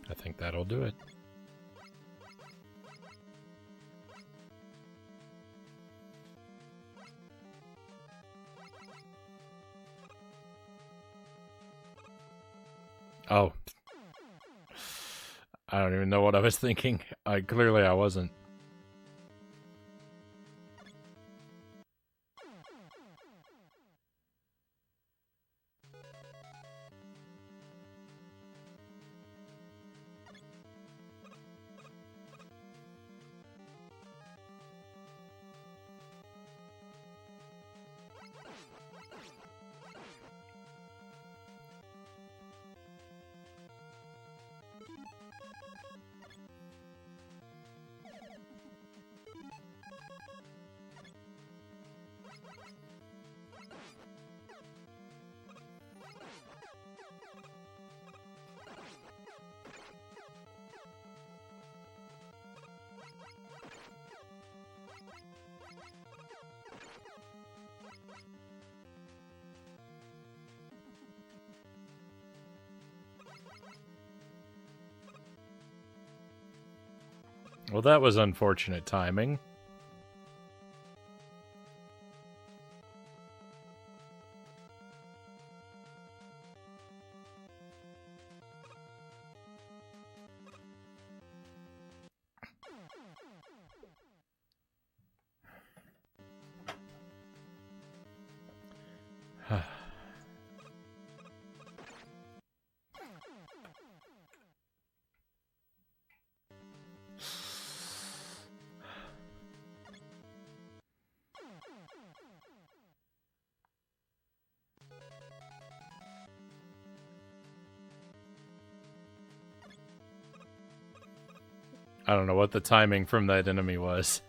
I think that'll do it. Oh. I don't even know what I was thinking. Clearly I wasn't. Well, that was unfortunate timing. I don't know what the timing from that enemy was.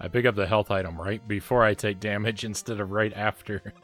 I pick up the health item right before I take damage instead of right after.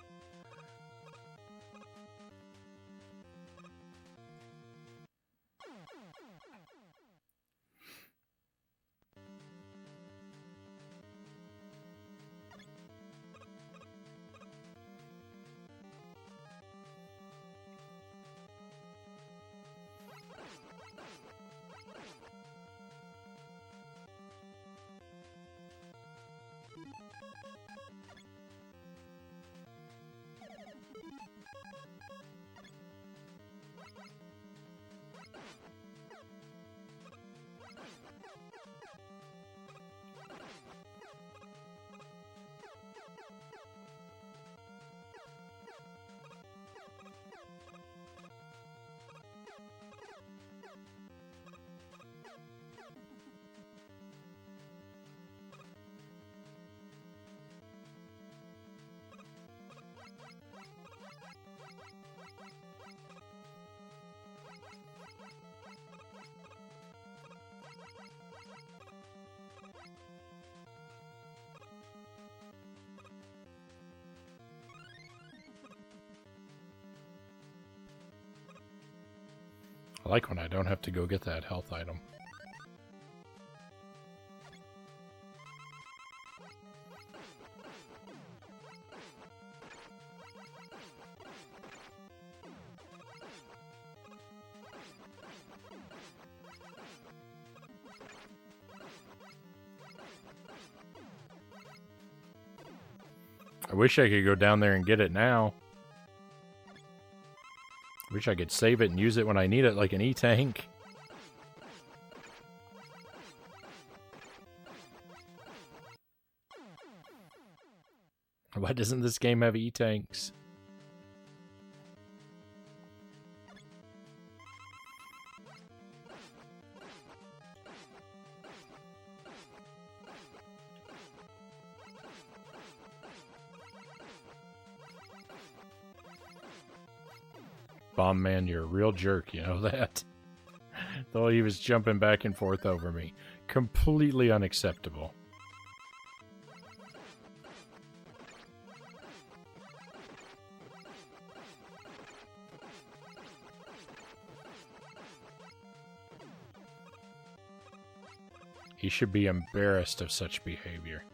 I like when I don't have to go get that health item. I wish I could go down there and get it now. Wish I could save it and use it when I need it like an E-Tank. Why doesn't this game have E-Tanks? Bomb Man, you're a real jerk, you know that? Though he was jumping back and forth over me. Completely unacceptable. He should be embarrassed of such behavior.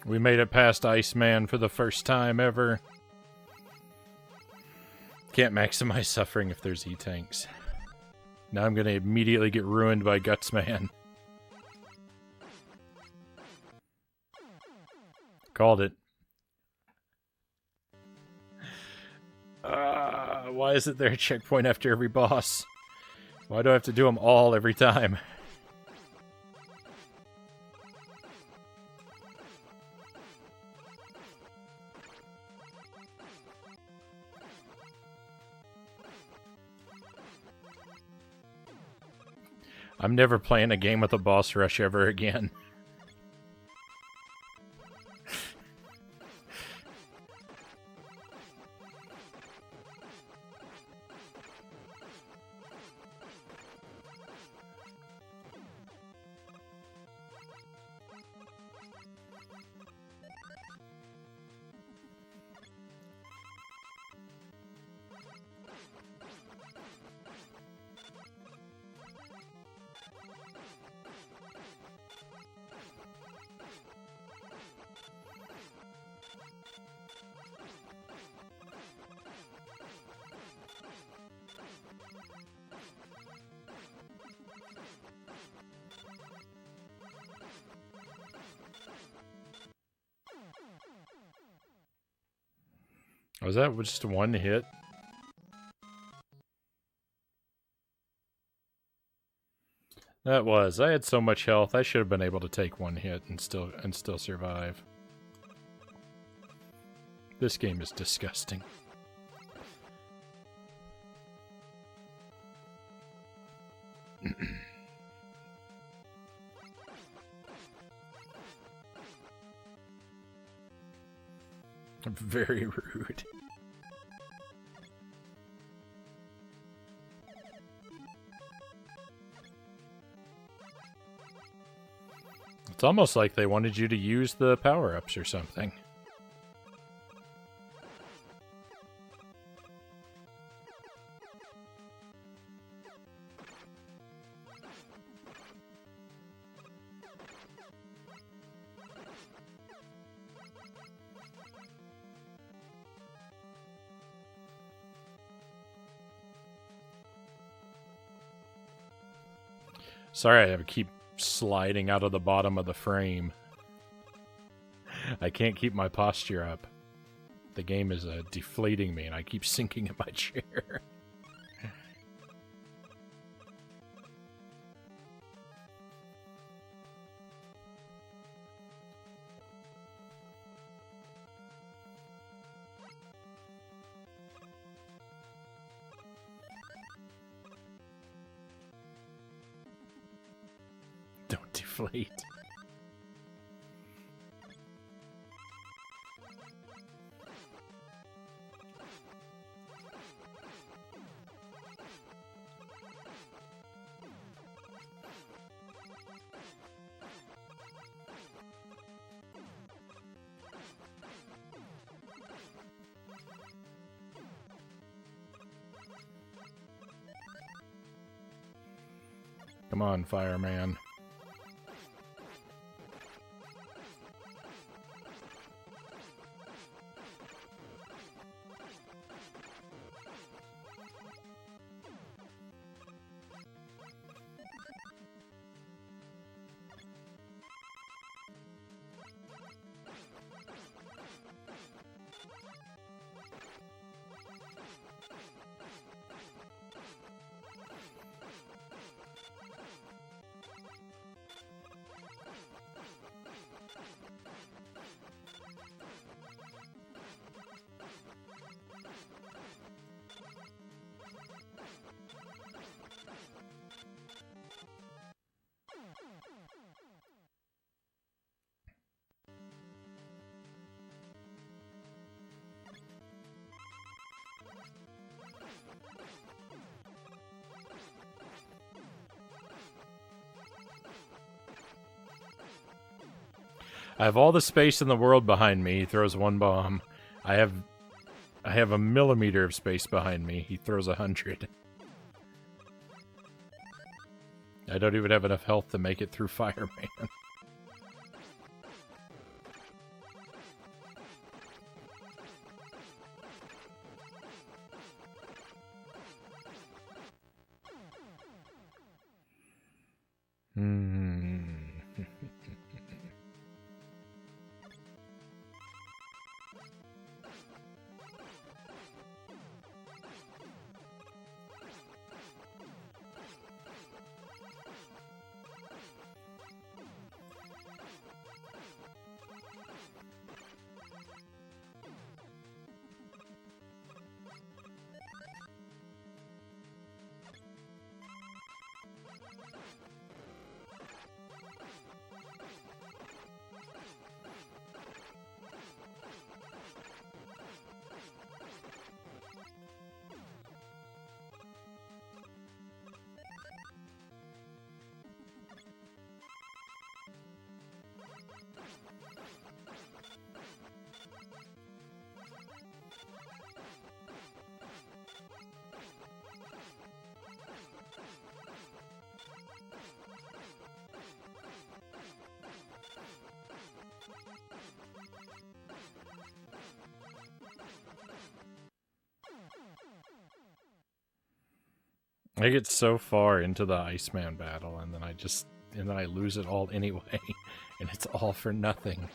We made it past Iceman for the first time ever. Can't maximize suffering if there's E-tanks. Now I'm gonna immediately get ruined by Gutsman. Called it. Why isn't there a checkpoint after every boss? Why do I have to do them all every time? I'm never playing a game with a boss rush ever again. Was that just one hit? That was. I had so much health. I should have been able to take one hit and still survive. This game is disgusting. Very rude. It's almost like they wanted you to use the power-ups or something. Sorry, I have to keep sliding out of the bottom of the frame. I can't keep my posture up. The game is deflating me and I keep sinking in my chair. Don't deflate. Come on, fireman. I have all the space in the world behind me. He throws one bomb. I have a millimeter of space behind me. He throws 100. I don't even have enough health to make it through Fireman. I get so far into the Iceman battle, and then I lose it all anyway, and it's all for nothing.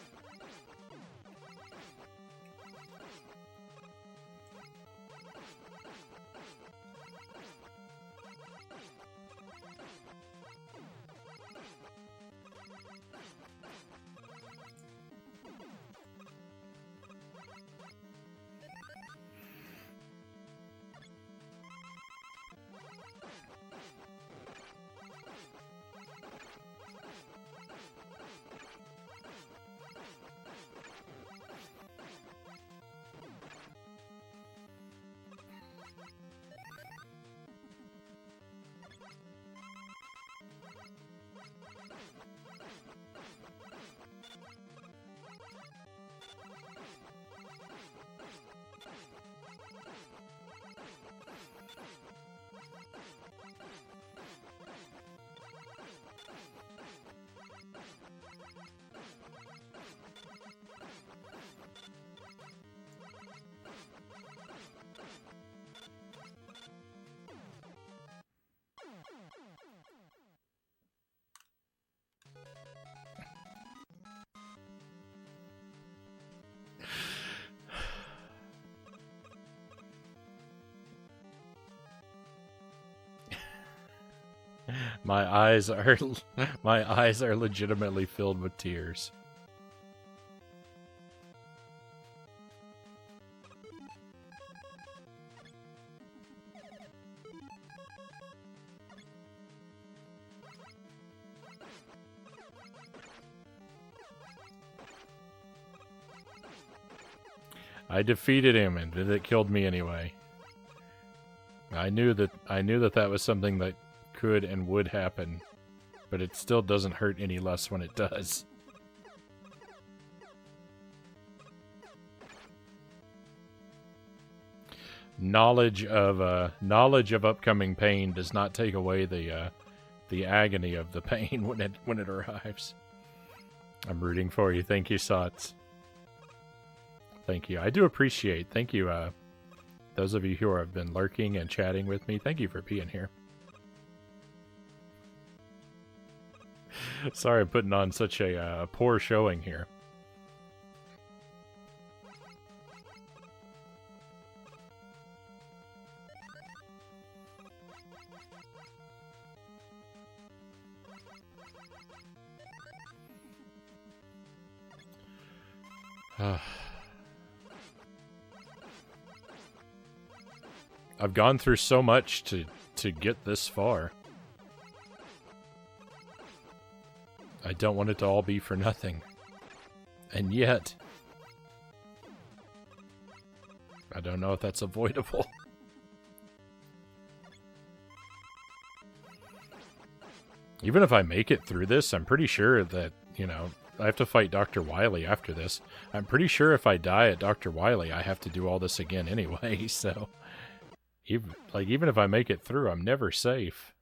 My eyes are legitimately filled with tears. I defeated him, and it killed me anyway. I knew that was something that could and would happen, but it still doesn't hurt any less when it does. Knowledge of upcoming pain does not take away the agony of the pain when it arrives. I'm rooting for you. Thank you, Sots. Thank you. I do appreciate. Thank you, those of you who have been lurking and chatting with me. Thank you for being here. Sorry I'm putting on such a poor showing here. I've gone through so much to get this far. I don't want it to all be for nothing. And yet, I don't know if that's avoidable. Even if I make it through this, I'm pretty sure that, you know, to fight Dr. Wily after this. I'm pretty sure if I die at Dr. Wily, I have to do all this again anyway. So, even if I make it through, I'm never safe.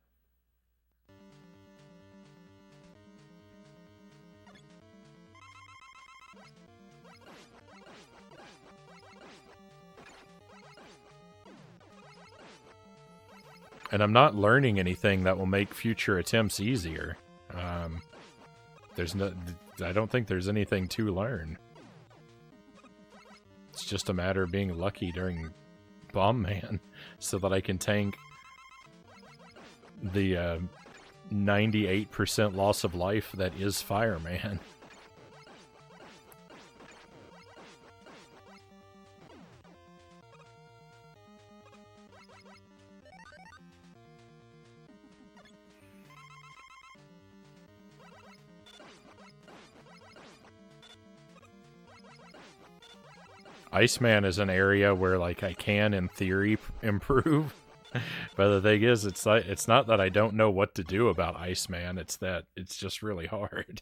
And I'm not learning anything that will make future attempts easier. I don't think there's anything to learn. It's just a matter of being lucky during Bomb Man, so that I can tank the 98% loss of life that is Fireman. Iceman is an area where, like, I can, in theory, improve. But the thing is, it's not that I don't know what to do about Iceman, it's that it's just really hard.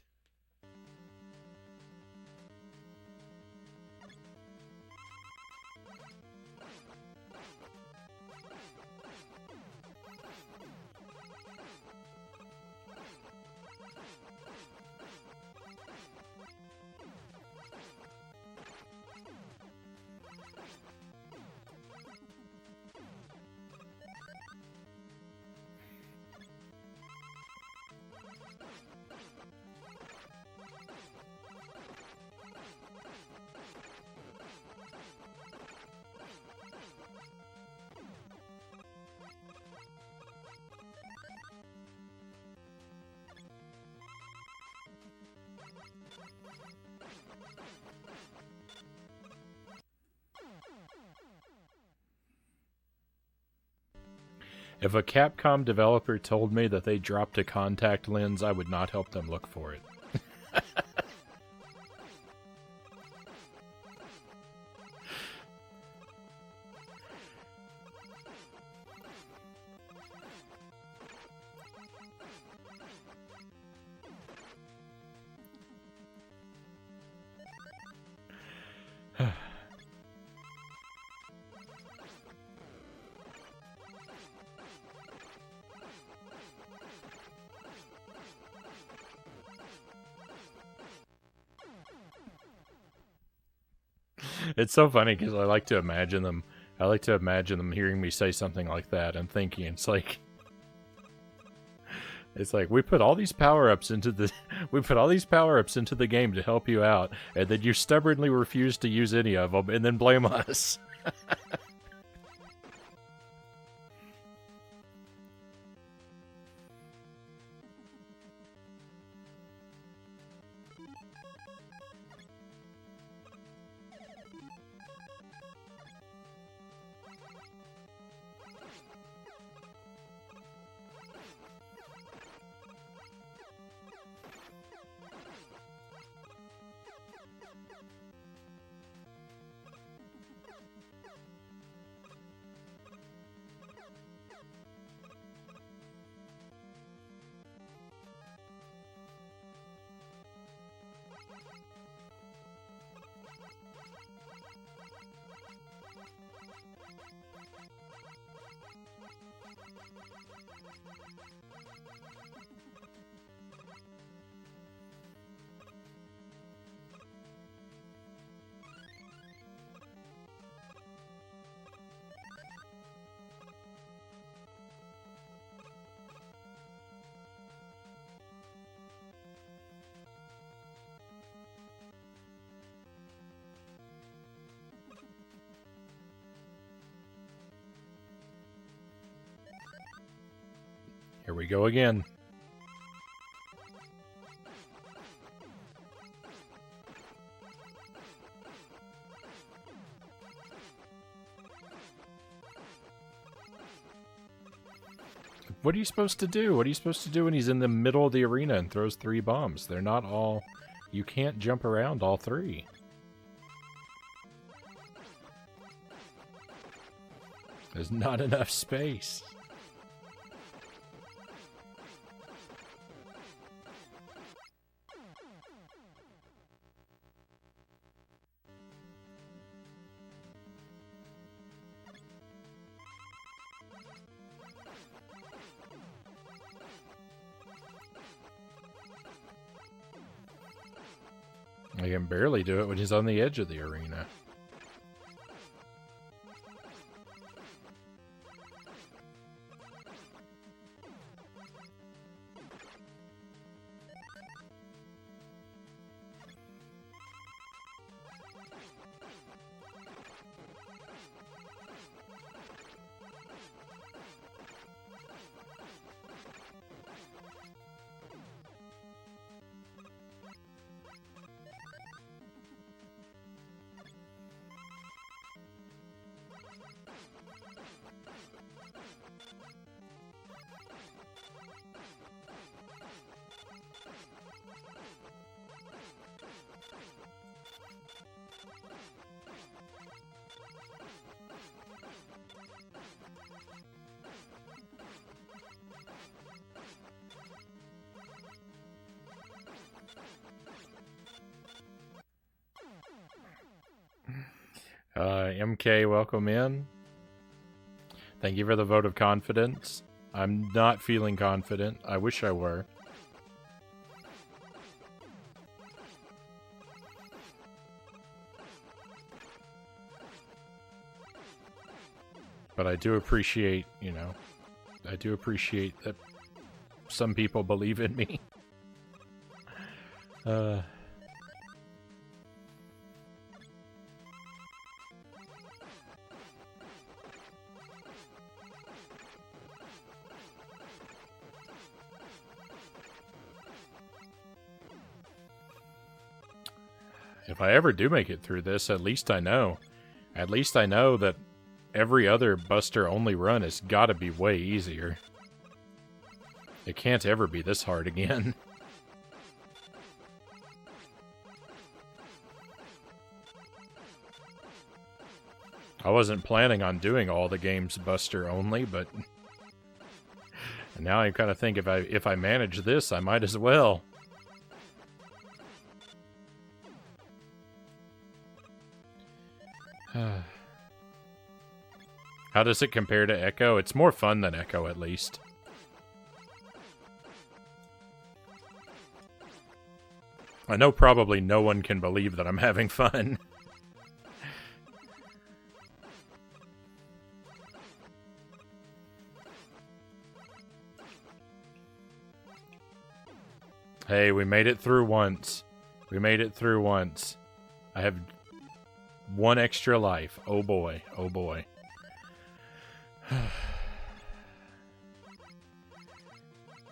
If a Capcom developer told me that they dropped a contact lens, I would not help them look for it. It's so funny because I like to imagine them. I like to imagine them hearing me say something like that and thinking it's like we put all these power-ups into the game to help you out, and then you stubbornly refuse to use any of them, and then blame us. Here we go again. What are you supposed to do? What are you supposed to do when he's in the middle of the arena and throws 3 bombs? They're not all... You can't jump around all 3. There's not enough space. I can barely do it when he's on the edge of the arena. MK, welcome in. Thank you for the vote of confidence. I'm not feeling confident. I wish I were. But I do appreciate, you know, I do appreciate that some people believe in me. If I ever do make it through this, at least I know. At least I know that every other Buster-only run has got to be way easier. It can't ever be this hard again. I wasn't planning on doing all the games Buster-only, but... now I kind of think if I manage this, I might as well. How does it compare to Echo? It's more fun than Echo, at least. I know probably no one can believe that I'm having fun. Hey, we made it through once. We made it through once. I have one extra life. Oh boy. Oh boy.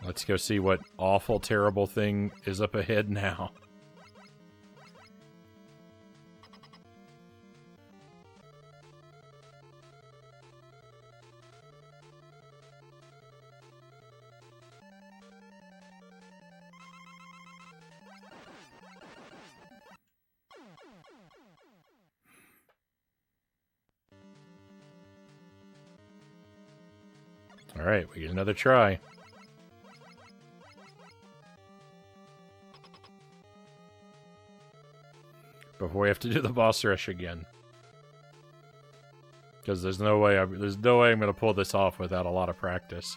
Let's go see what awful, terrible thing is up ahead now. Alright, we get another try. Before we have to do the boss rush again. Because there's no way I'm going to pull this off without a lot of practice.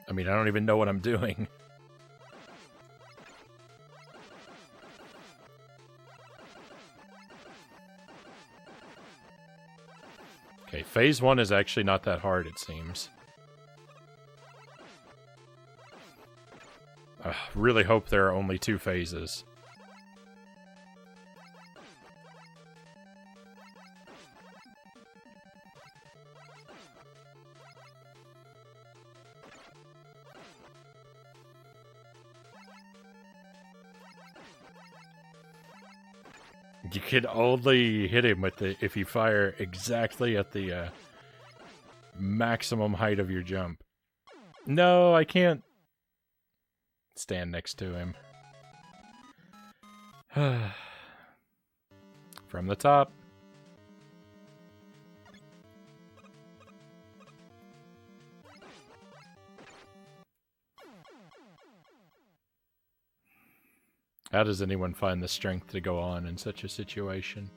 I mean, I don't even know what I'm doing. Okay, phase 1 is actually not that hard, it seems. I really hope there are only 2 phases. You can only hit him with the if you fire exactly at the maximum height of your jump. No, I can't stand next to him. From the top. How does anyone find the strength to go on in such a situation?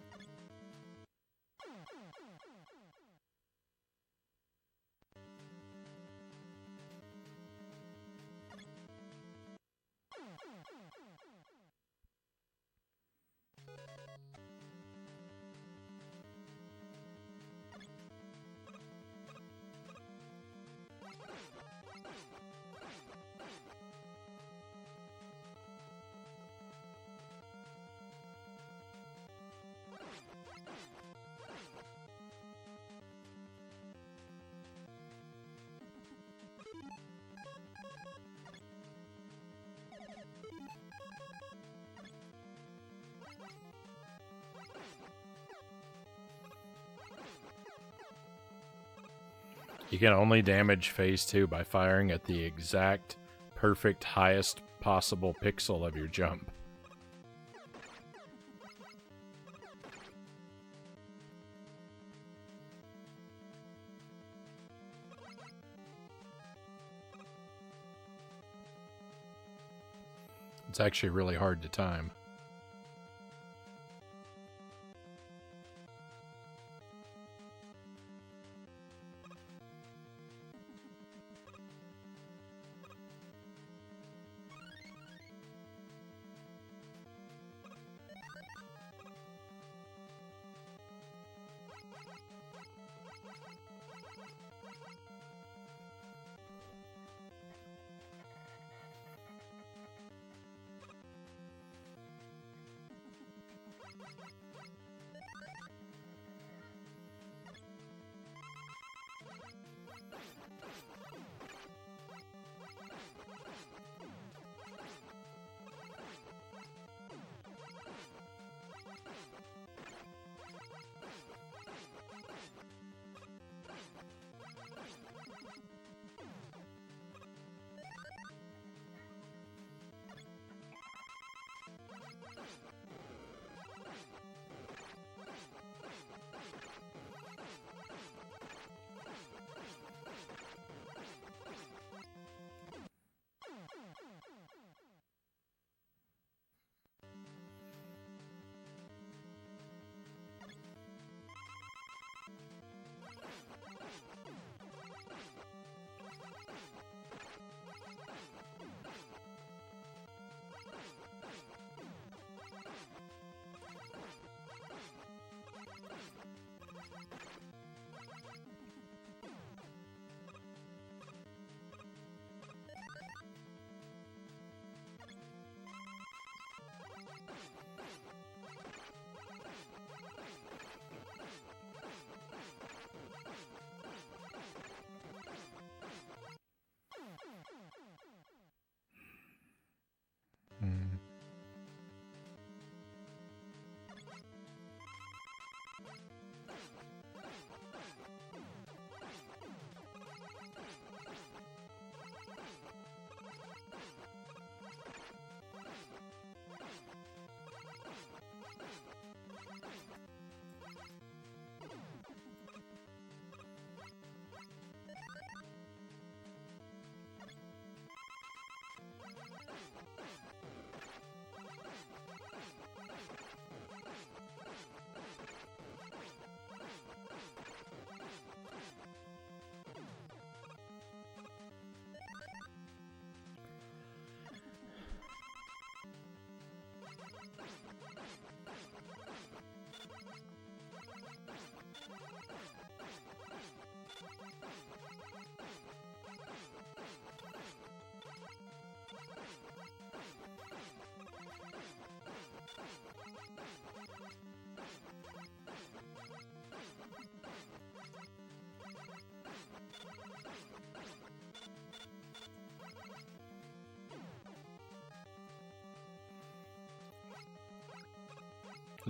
You can only damage phase 2 by firing at the exact perfect highest possible pixel of your jump. It's actually really hard to time.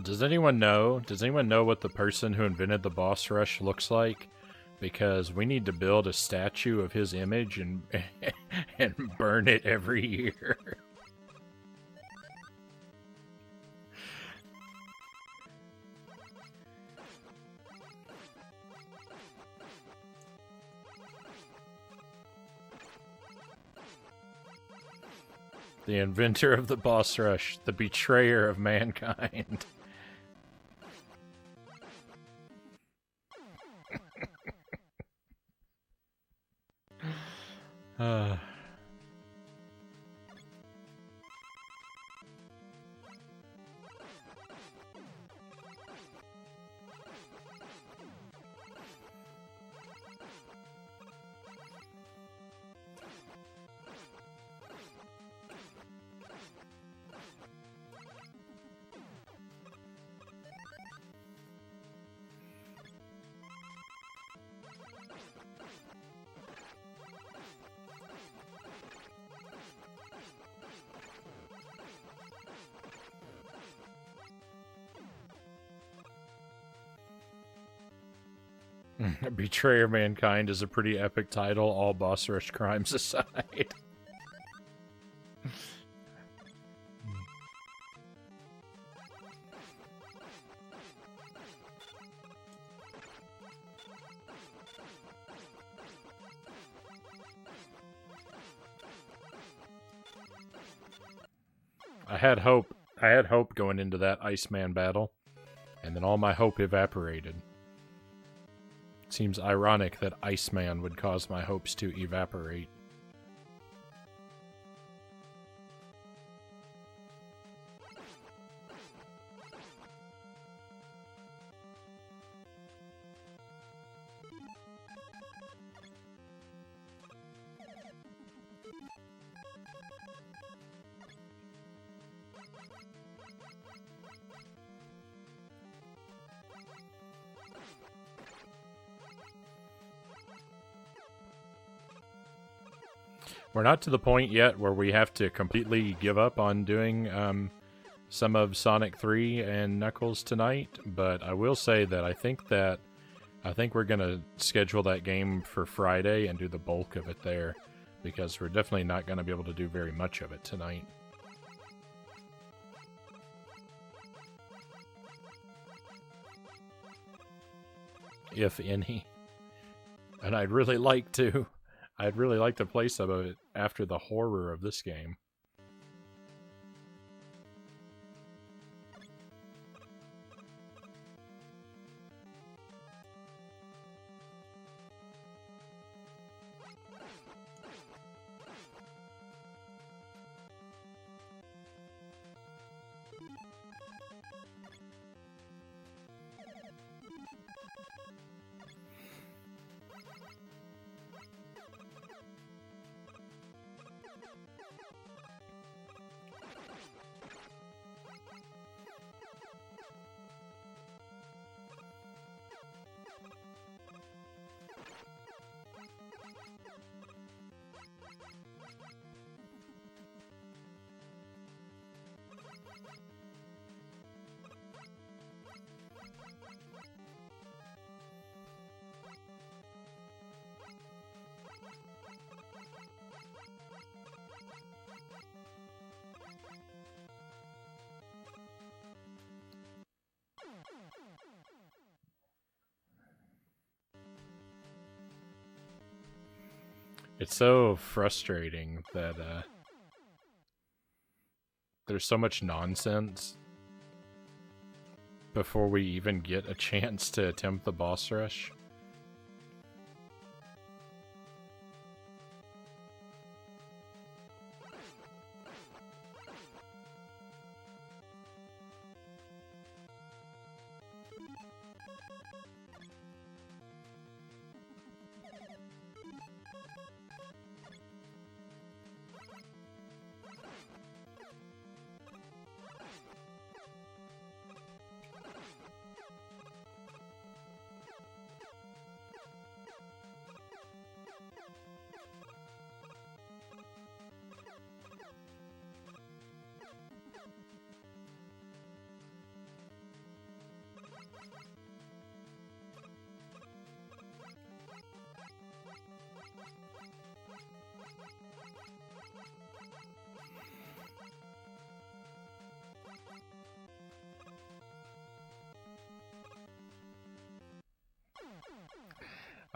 Does anyone know? Does anyone know what the person who invented the boss rush looks like? Because we need to build a statue of his image and and burn it every year. The inventor of the boss rush, the betrayer of mankind. Betrayer Mankind is a pretty epic title, all boss rush crimes aside. I had hope. I had hope going into that Iceman battle, and then all my hope evaporated. Seems ironic that Iceman would cause my hopes to evaporate. We're not to the point yet where we have to completely give up on doing some of Sonic 3 and Knuckles tonight, but I will say that I think we're gonna schedule that game for Friday and do the bulk of it there, because we're definitely not gonna be able to do very much of it tonight. If any. And I'd really like to play some of it after the horror of this game. It's so frustrating that there's so much nonsense before we even get a chance to attempt the boss rush.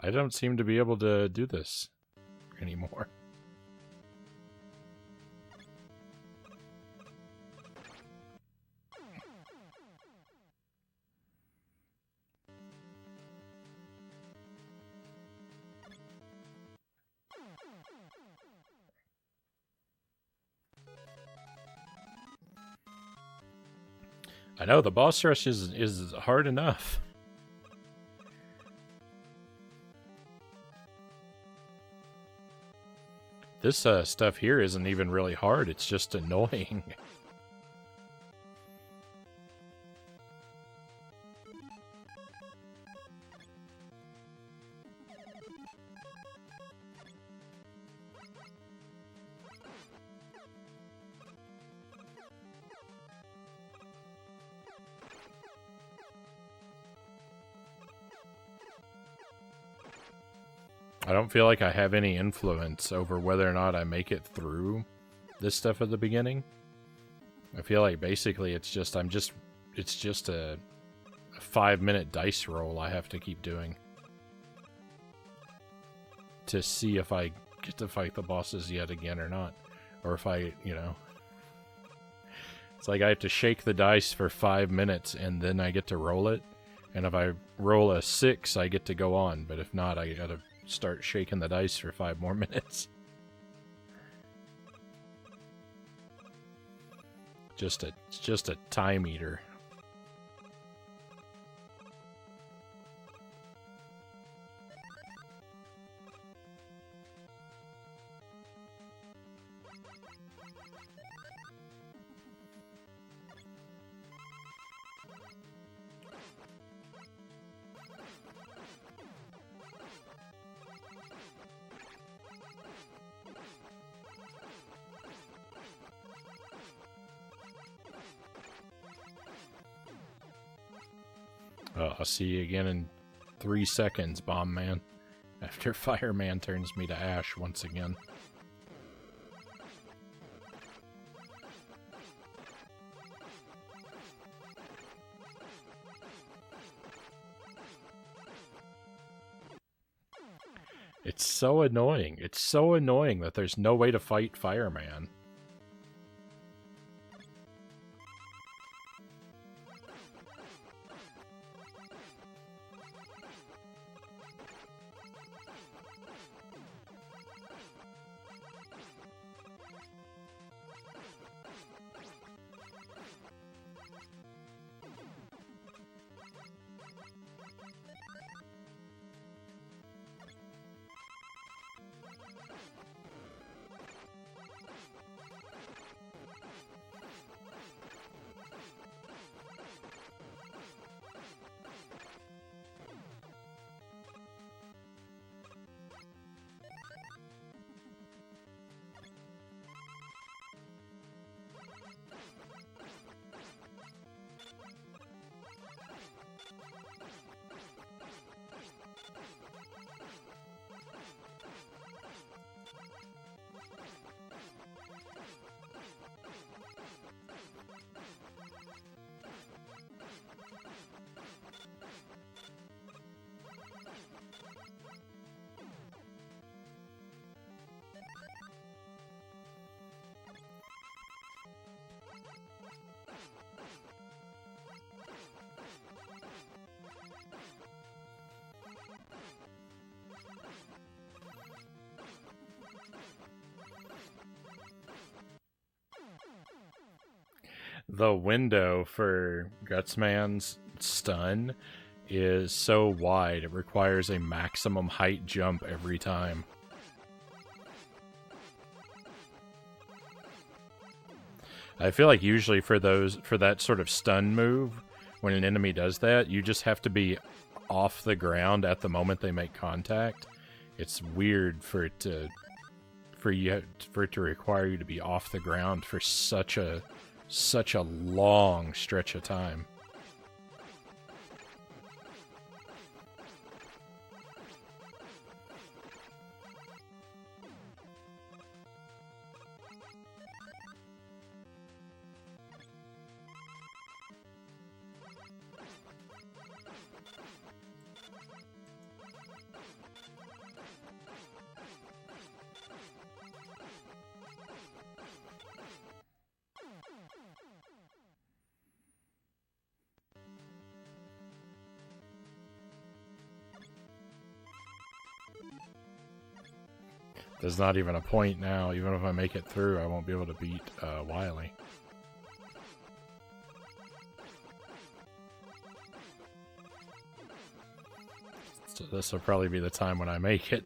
I don't seem to be able to do this anymore. I know, the boss rush is hard enough. This stuff here isn't even really hard, it's just annoying. I don't feel like I have any influence over whether or not I make it through this stuff at the beginning. I feel like basically it's just a 5-minute dice roll I have to keep doing to see if I get to fight the bosses yet again or not. Or if I, you know... It's like I have to shake the dice for 5 minutes and then I get to roll it. And if I roll a 6, I get to go on. But if not, I gotta start shaking the dice for 5 more minutes. It's just a time eater. I'll see you again in 3 seconds, Bomb Man. After Fireman turns me to ash once again. It's so annoying. It's so annoying that there's no way to fight Fireman. The window for Gutsman's stun is so wide, it requires a maximum height jump every time. I feel like usually for that sort of stun move, when an enemy does that, you just have to be off the ground at the moment they make contact. It's weird for it to require you to be off the ground for such a long stretch of time. There's not even a point now. Even if I make it through, I won't be able to beat Wily. So this will probably be the time when I make it.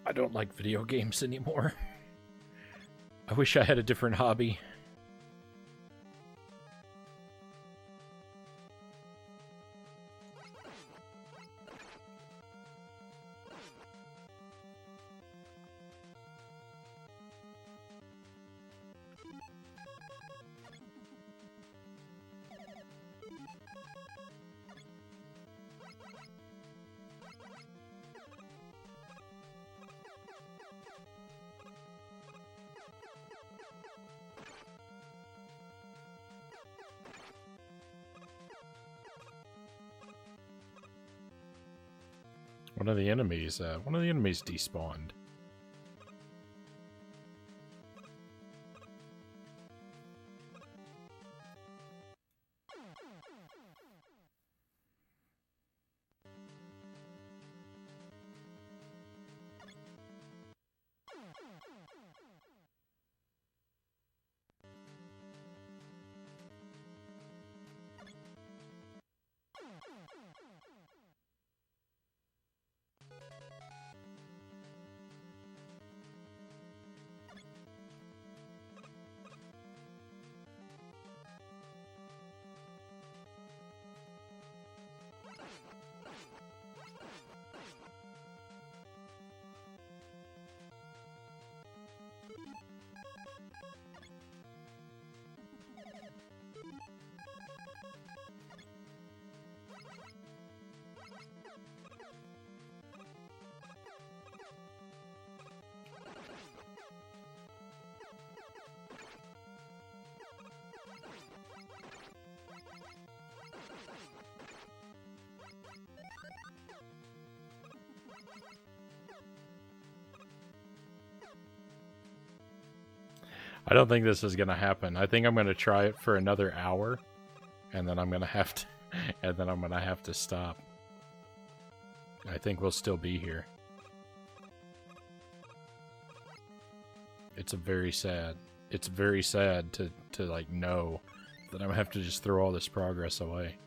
I don't like video games anymore. I wish I had a different hobby. One of the enemies despawned. I don't think this is going to happen. I think I'm going to try it for another hour, and then I'm going to have to, and then I'm going to have to stop. I think we'll still be here. It's very sad to like know that I'm going to have to just throw all this progress away.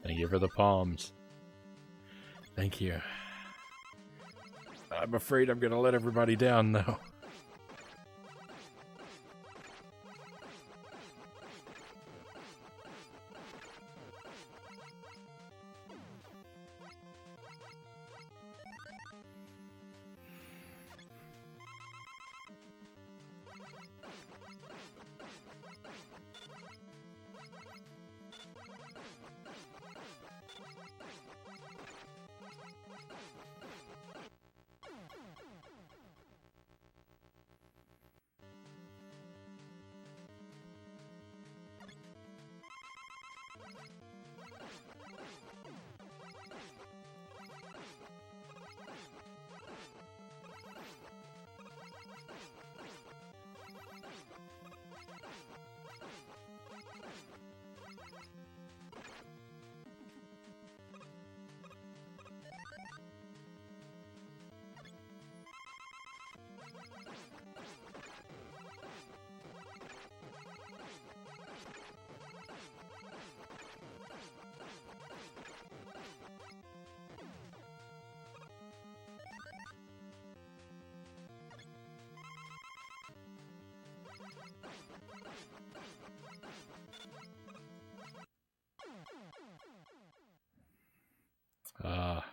Thank you for the palms. Thank you. I'm afraid I'm gonna let everybody down, though. Ah.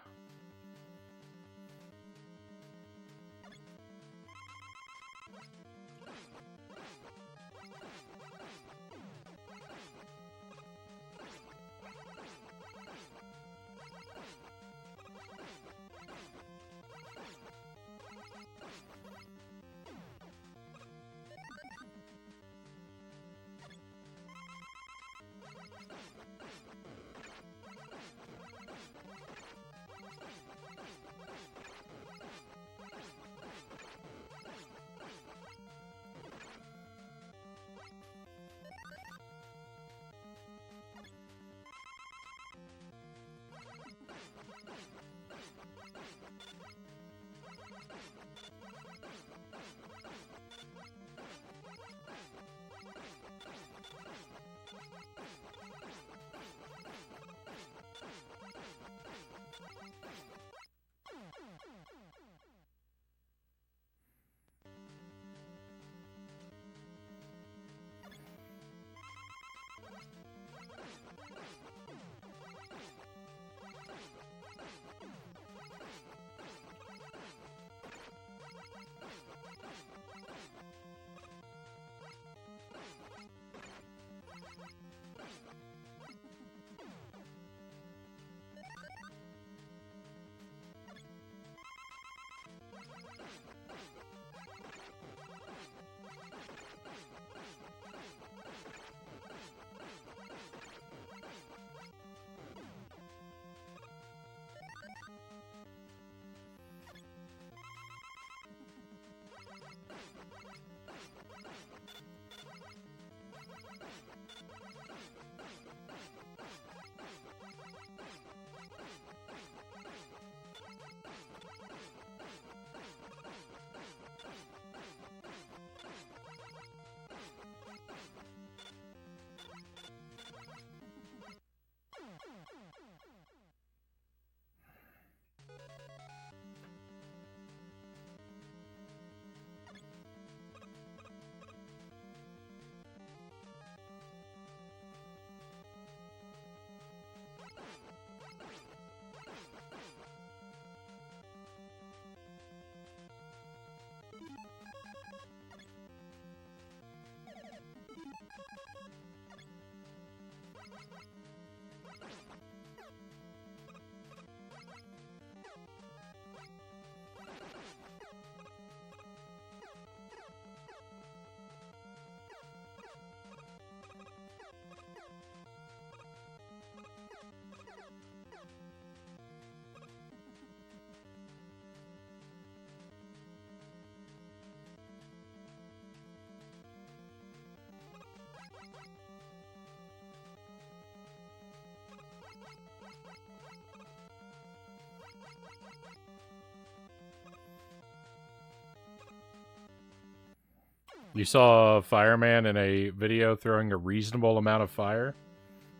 You saw a fireman in a video throwing a reasonable amount of fire?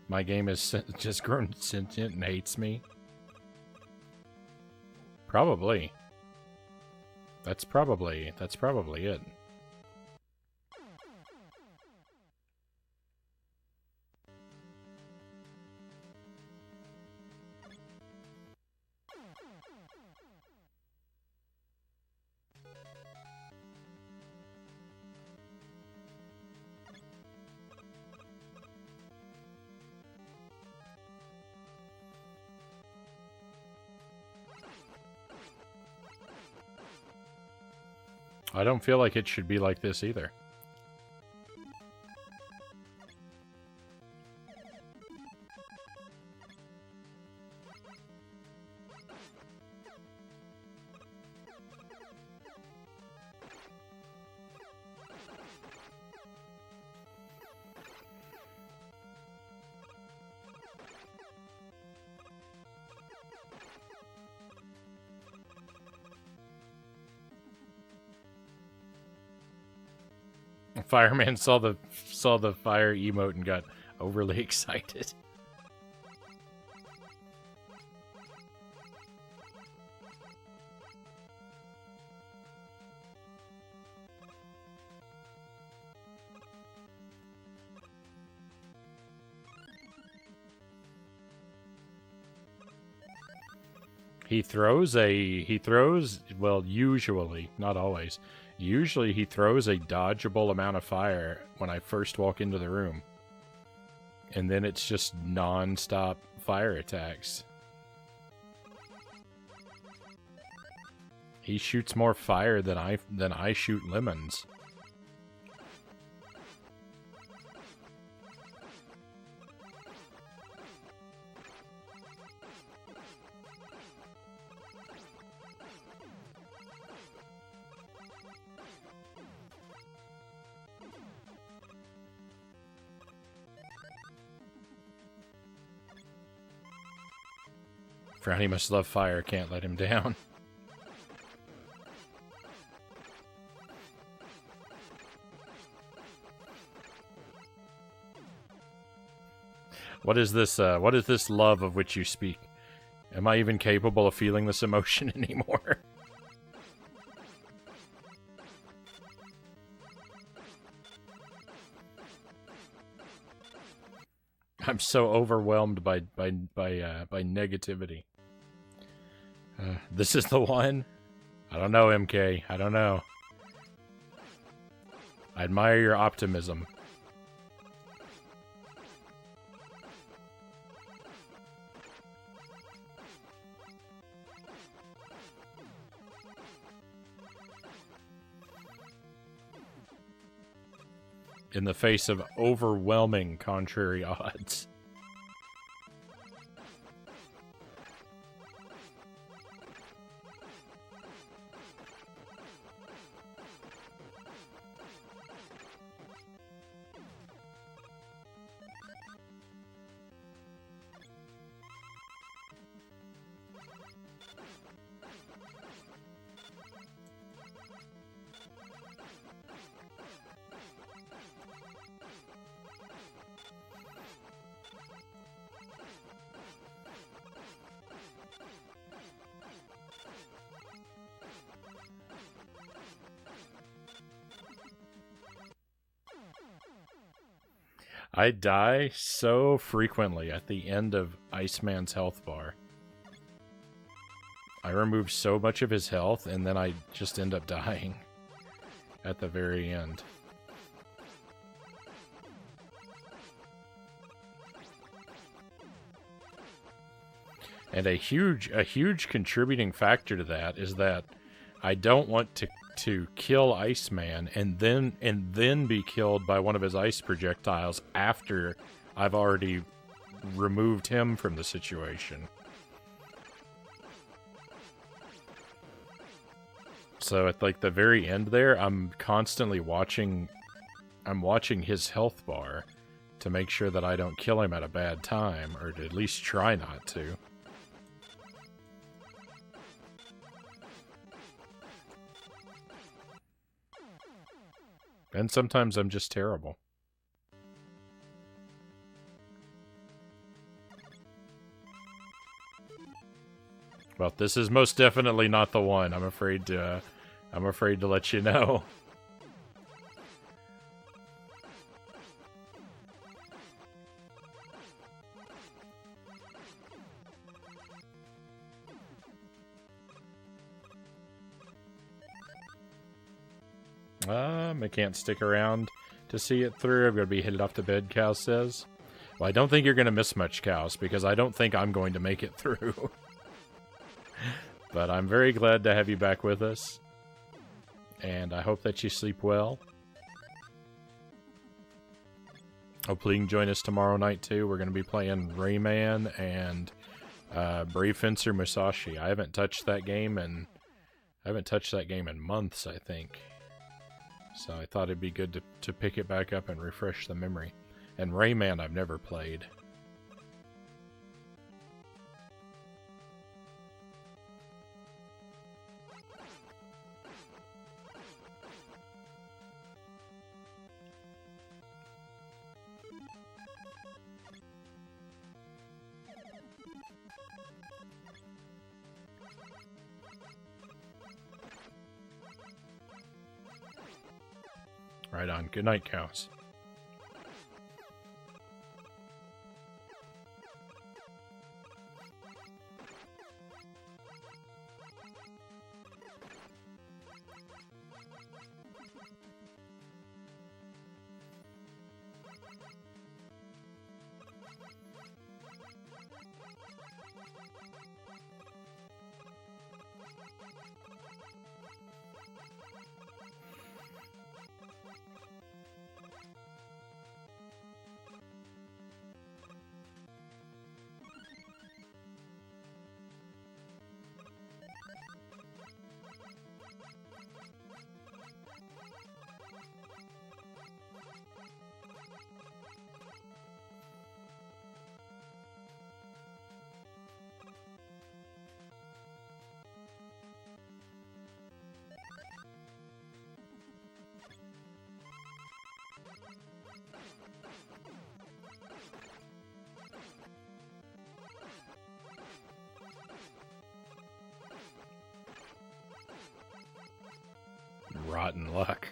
My game is just grown sentient and hates me. Probably. That's probably it. I don't feel like it should be like this either. Fireman saw the fire emote and got overly excited. He throws, well, usually, not always, usually he throws a dodgeable amount of fire when I first walk into the room. And then it's just non-stop fire attacks. He shoots more fire than I shoot lemons. Frownie must love fire, can't let him down. What is this love of which you speak? Am I even capable of feeling this emotion anymore? I'm so overwhelmed by negativity. This is the one? I don't know, MK. I don't know. I admire your optimism. In the face of overwhelming contrary odds. I die so frequently at the end of Iceman's health bar. I remove so much of his health, and then I just end up dying at the very end. And a huge contributing factor to that is that I don't want to kill Iceman and then be killed by one of his ice projectiles after I've already removed him from the situation. So at like the very end there, I'm constantly watching his health bar to make sure that I don't kill him at a bad time, or to at least try not to. And sometimes I'm just terrible. Well, this is most definitely not the one. I'm afraid to let you know. I can't stick around to see it through. I'm going to be headed off to bed, Cows says. Well, I don't think you're going to miss much, Cows, because I don't think I'm going to make it through. But I'm very glad to have you back with us. And I hope that you sleep well. Hopefully you can join us tomorrow night, too. We're going to be playing Rayman and Brave Fencer Musashi. I haven't touched that game in months, I think. So I thought it'd be good to pick it back up and refresh the memory. And Rayman I've never played. Right on. Good night, Cows. Rotten luck.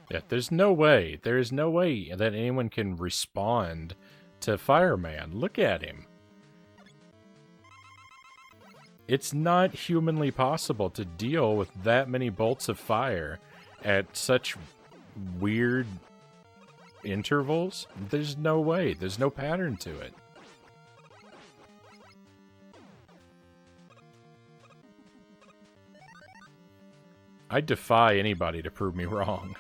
Yeah, there's no way that anyone can respond to Fireman. Look at him. It's not humanly possible to deal with that many bolts of fire at such weird intervals. There's no way. There's no pattern to it. I defy anybody to prove me wrong.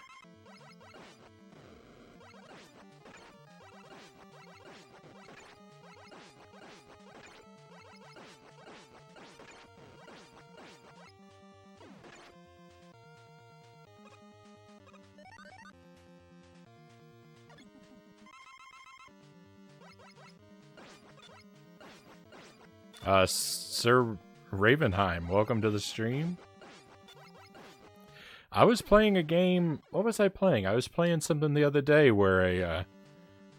Sir Ravenheim, welcome to the stream. I was playing a game. What was I playing? I was playing something the other day where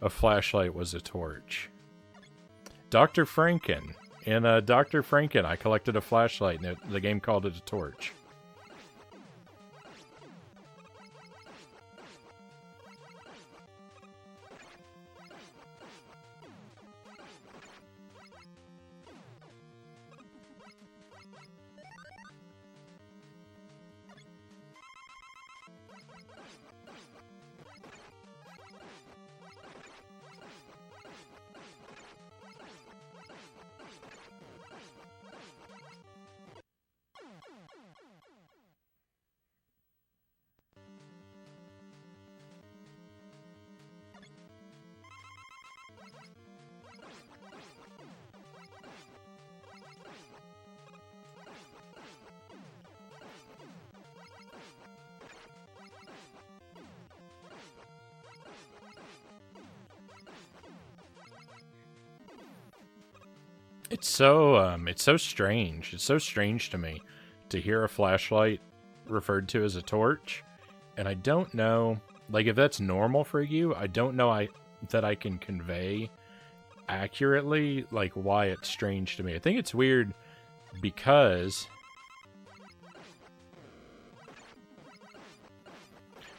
a flashlight was a torch. Dr. Franken. In Dr. Franken, I collected a flashlight, and the game called it a torch. it's so strange. It's so strange to me to hear a flashlight referred to as a torch, and I don't know, like, if that's normal for you. I don't know that I can convey accurately, like, why it's strange to me. I think it's weird because,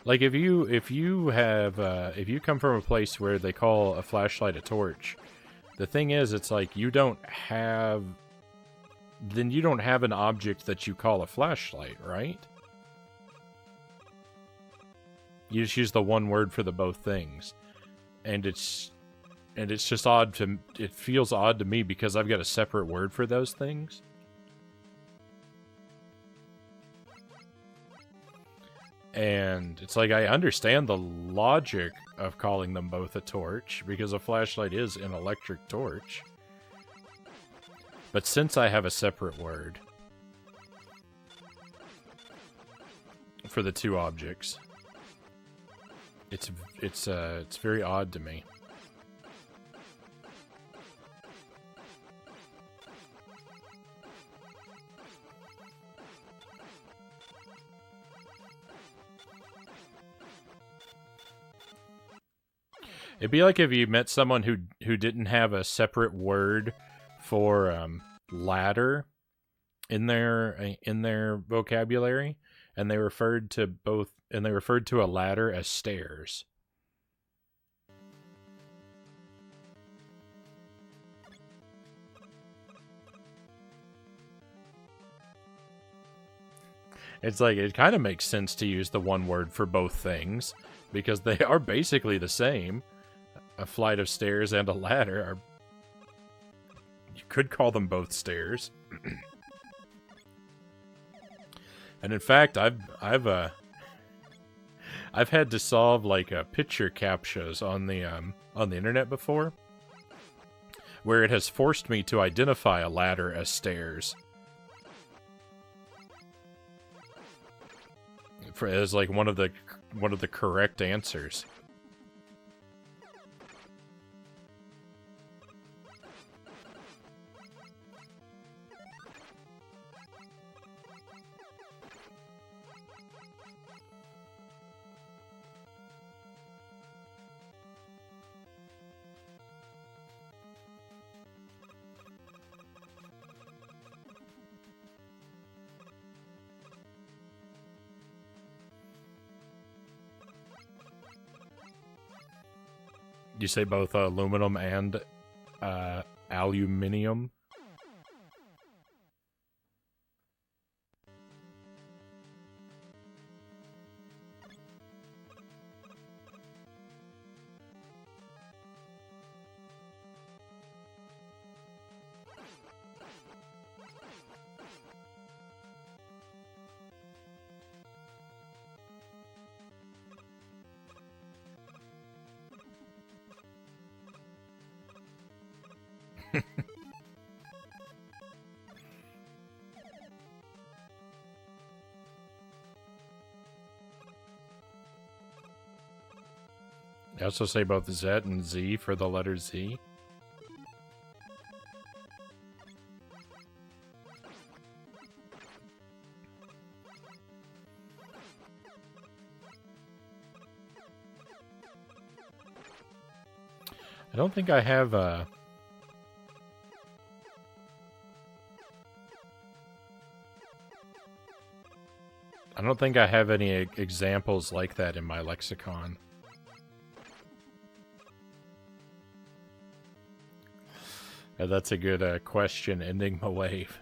like, if you come from a place where they call a flashlight a torch, the thing is, it's like you don't have an object that you call a flashlight, right? You just use the one word for the both things, and it's just odd it feels odd to me because I've got a separate word for those things. And it's like, I understand the logic of calling them both a torch, because a flashlight is an electric torch. But since I have a separate word for the two objects, it's very odd to me. It'd be like if you met someone who didn't have a separate word for ladder in their vocabulary, and they referred to a ladder as stairs. It's like, it kind of makes sense to use the one word for both things, because they are basically the same. A flight of stairs and a ladder are... You could call them both stairs. And in fact, I've had to solve, like, picture captchas on the internet before, where it has forced me to identify a ladder as stairs. As like one of the correct answers. You say both aluminum and aluminium? I also say both Z and Z for the letter Z. I don't think I have I don't think I have any examples like that in my lexicon. That's a good question, Enigma Wave.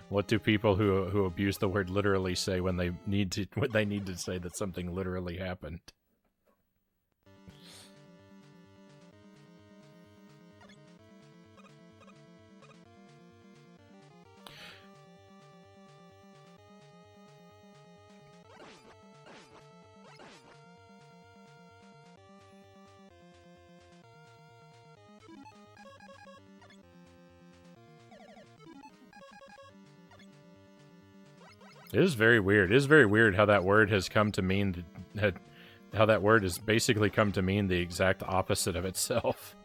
What do people who abuse the word literally say when they need to say that something literally happened? It is very weird. It is very weird how that word has come to mean how that word has basically come to mean the exact opposite of itself.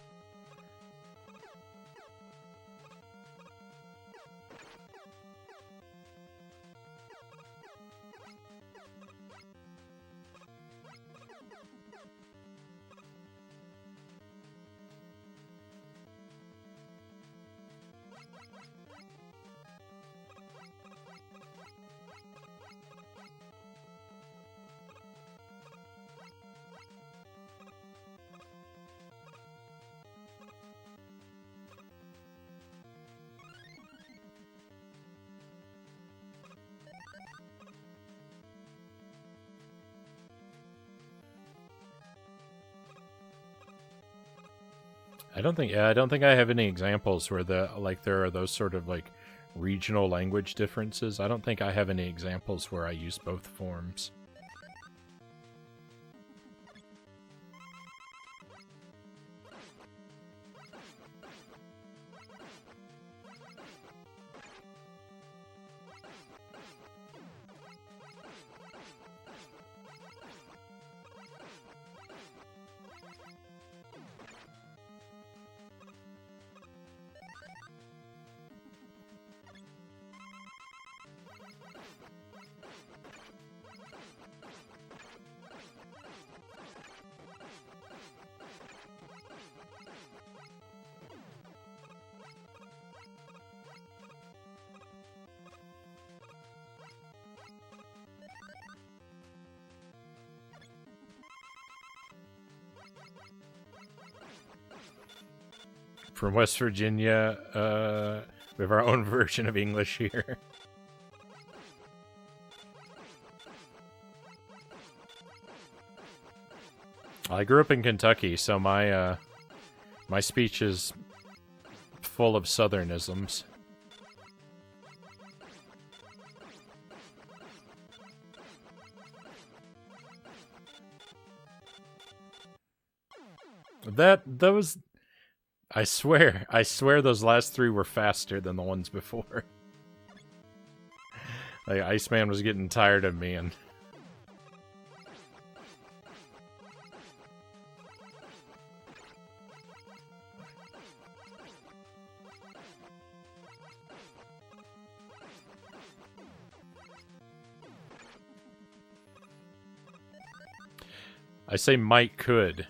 I don't think. Yeah, I don't think I have any examples where there are those sort of like regional language differences. I don't think I have any examples where I use both forms. From West Virginia, we have our own version of English here. I grew up in Kentucky, so my speech is full of Southernisms. Those, I swear those last three were faster than the ones before. Like, Iceman was getting tired of me, and I say might could.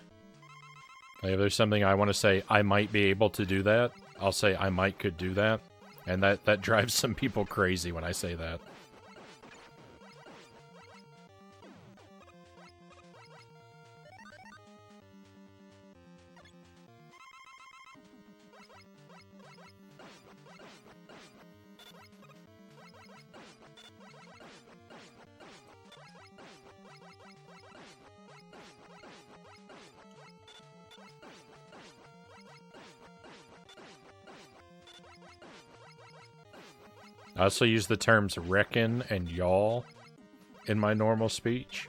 Like, if there's something I want to say, I might be able to do that, I'll say I might could do that. And that drives some people crazy when I say that. I also use the terms reckon and y'all in my normal speech.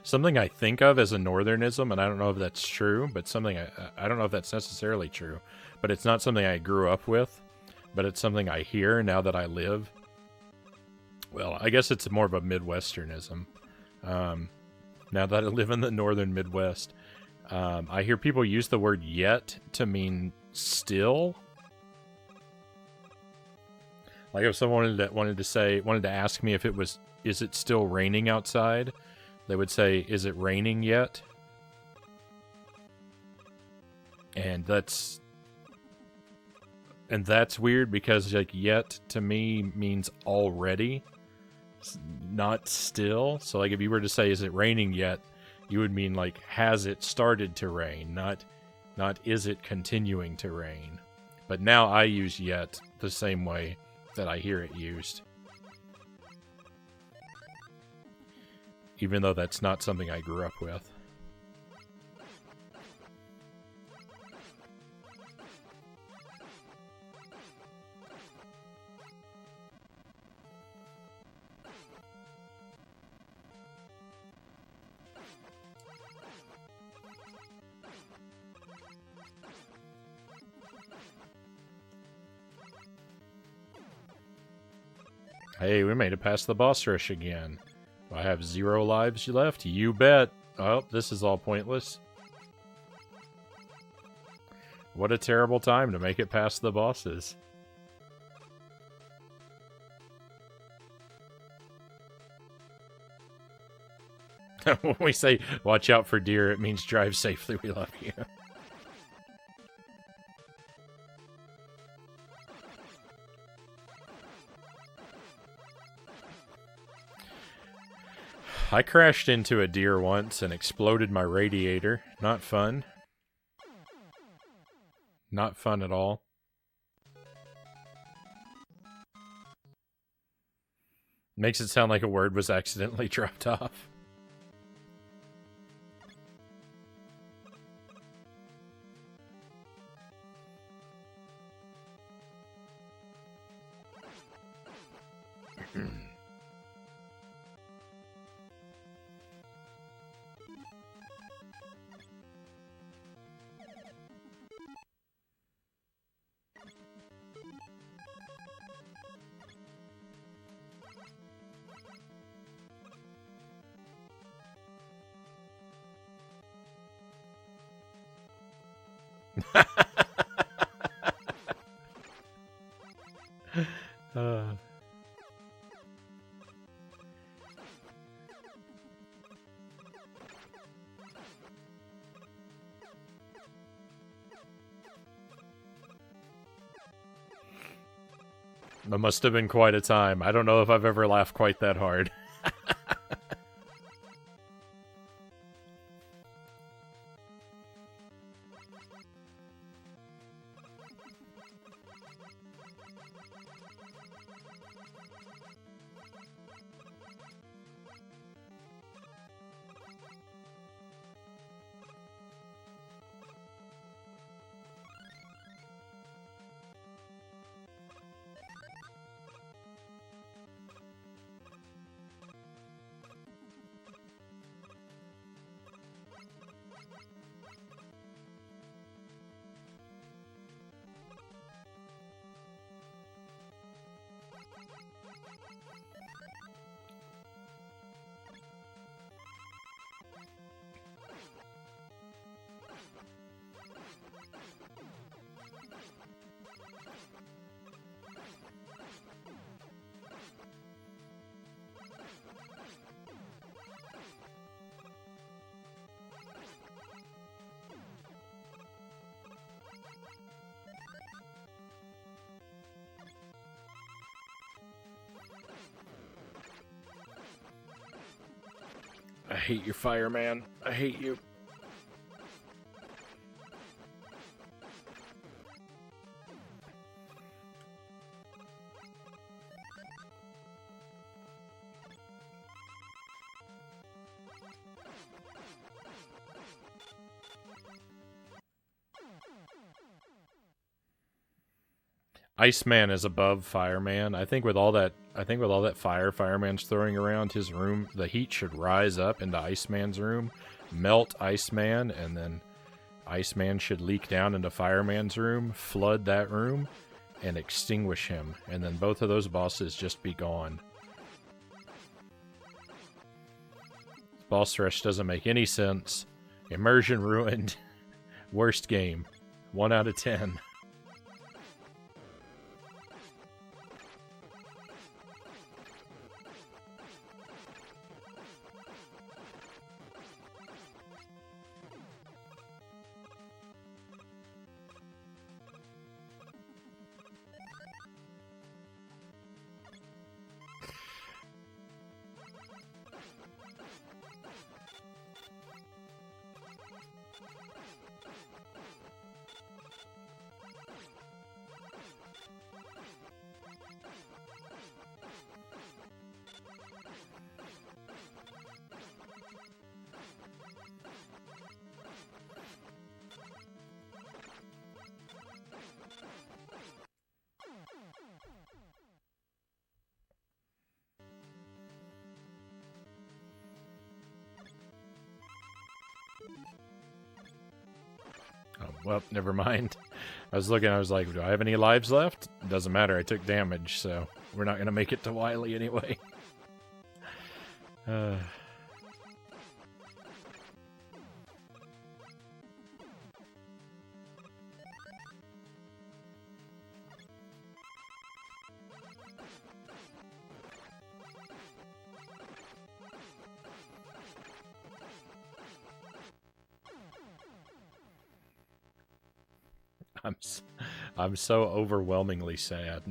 Something I think of as a northernism, and I don't know if that's true, but something I don't know if that's necessarily true, but it's not something I grew up with, but it's something I hear now that I live. Well, I guess it's more of a Midwesternism. Now that I live in the northern Midwest. I hear people use the word yet to mean still. Like if someone wanted to ask me if it was, is it still raining outside? They would say, is it raining yet? And that's weird because like yet to me means already, not still. So like if you were to say, is it raining yet? You would mean like, has it started to rain? Not is it continuing to rain? But now I use yet the same way that I hear it used. Even though that's not something I grew up with. Hey, we made it past the boss rush again. Do I have 0 lives left? You bet. Oh, this is all pointless. What a terrible time to make it past the bosses. When we say, watch out for deer, it means drive safely, we love you. I crashed into a deer once and exploded my radiator. Not fun. Not fun at all. Makes it sound like a word was accidentally dropped off. That must have been quite a time. I don't know if I've ever laughed quite that hard. I hate you, fireman. I hate you. Iceman is above Fireman. I think with all that fire Fireman's throwing around his room, the heat should rise up into Iceman's room, melt Iceman, and then Iceman should leak down into Fireman's room, flood that room, and extinguish him. And then both of those bosses just be gone. Boss rush doesn't make any sense. Immersion ruined. Worst game. 1 out of 10. Oh, well, never mind. I was looking, I was like, do I have any lives left? Doesn't matter, I took damage, so we're not going to make it to Wily anyway. I'm so overwhelmingly sad.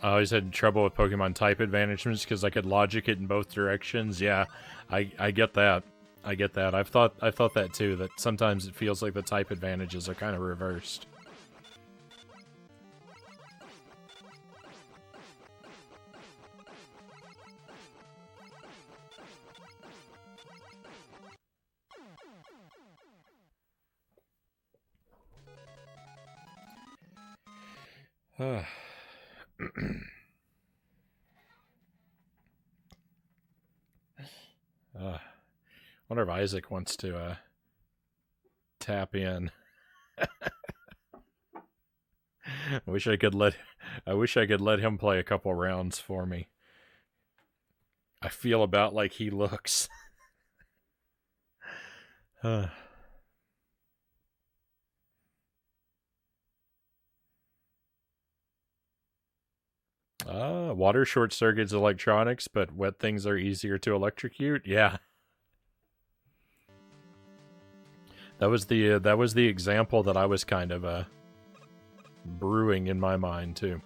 I always had trouble with Pokemon type advantagements because I could logic it in both directions. Yeah, I get that. I get that. I've thought that too, that sometimes it feels like the type advantages are kind of reversed. Wonder if Isaac wants to tap in. I wish I could let him play a couple rounds for me. I feel about like he looks. Water short circuits electronics, but wet things are easier to electrocute. Yeah. That was the example that I was kind of brewing in my mind too.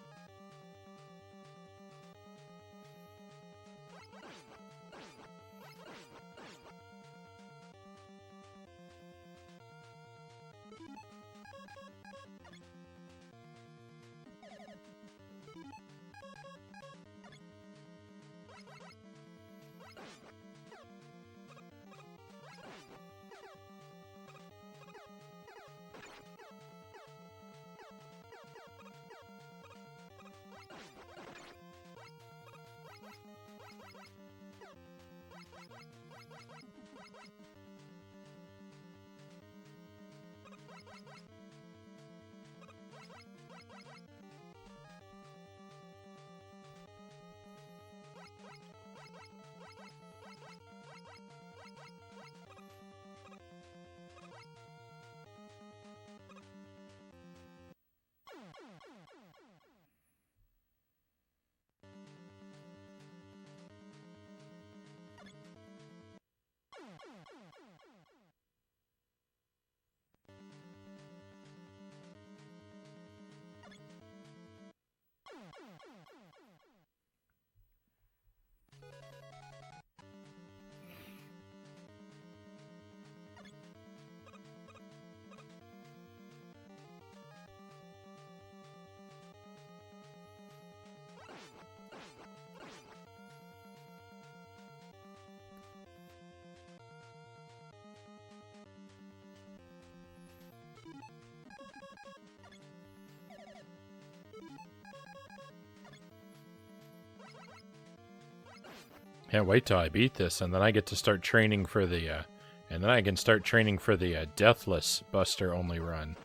Can't wait till I beat this, and then I get to start training for the, and then I can start training for the Deathless Buster only run.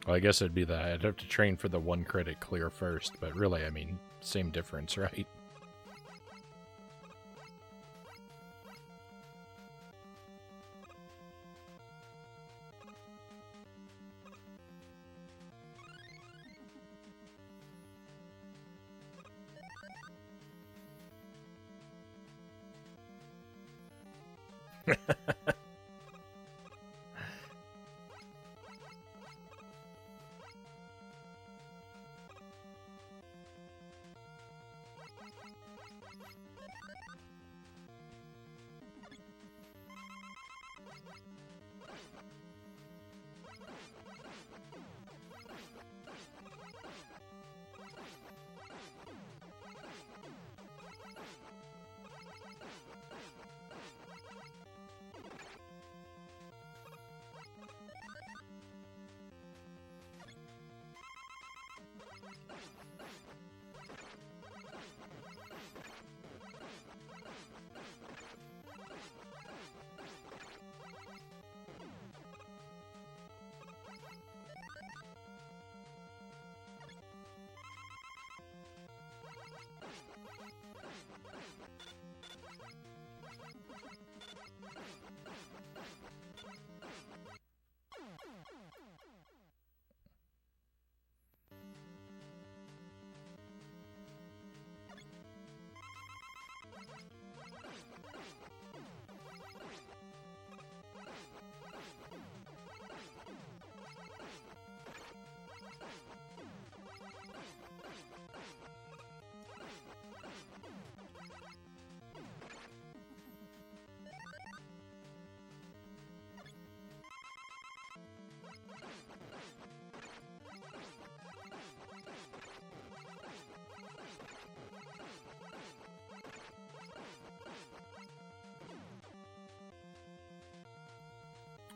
Well, I guess it'd be that I'd have to train for the 1 credit clear first, but really, I mean, same difference, right?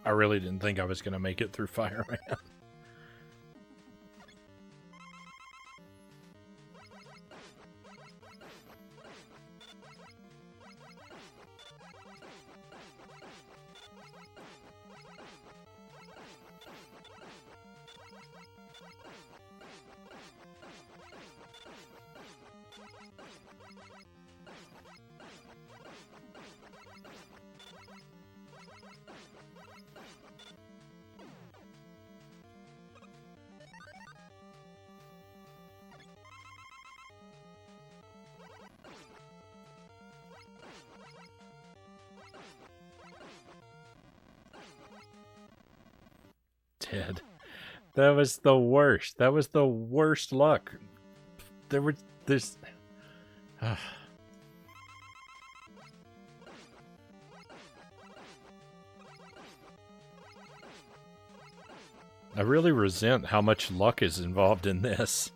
I really didn't think I was going to make it through Fireman. Dead. That was the worst. That was the worst luck. There's... I really resent how much luck is involved in this.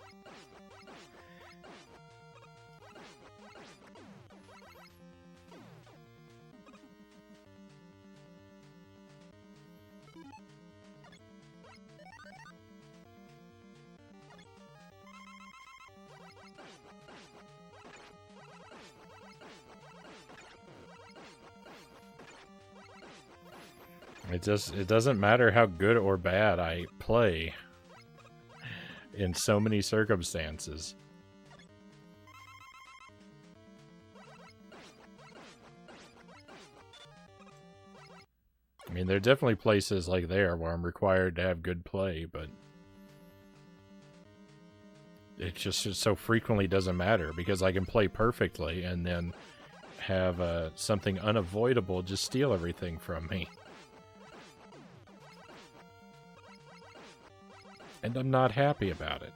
It doesn't matter how good or bad I play in so many circumstances. I mean, there are definitely places like there where I'm required to have good play, but it just so frequently doesn't matter because I can play perfectly and then have something unavoidable just steal everything from me. And I'm not happy about it.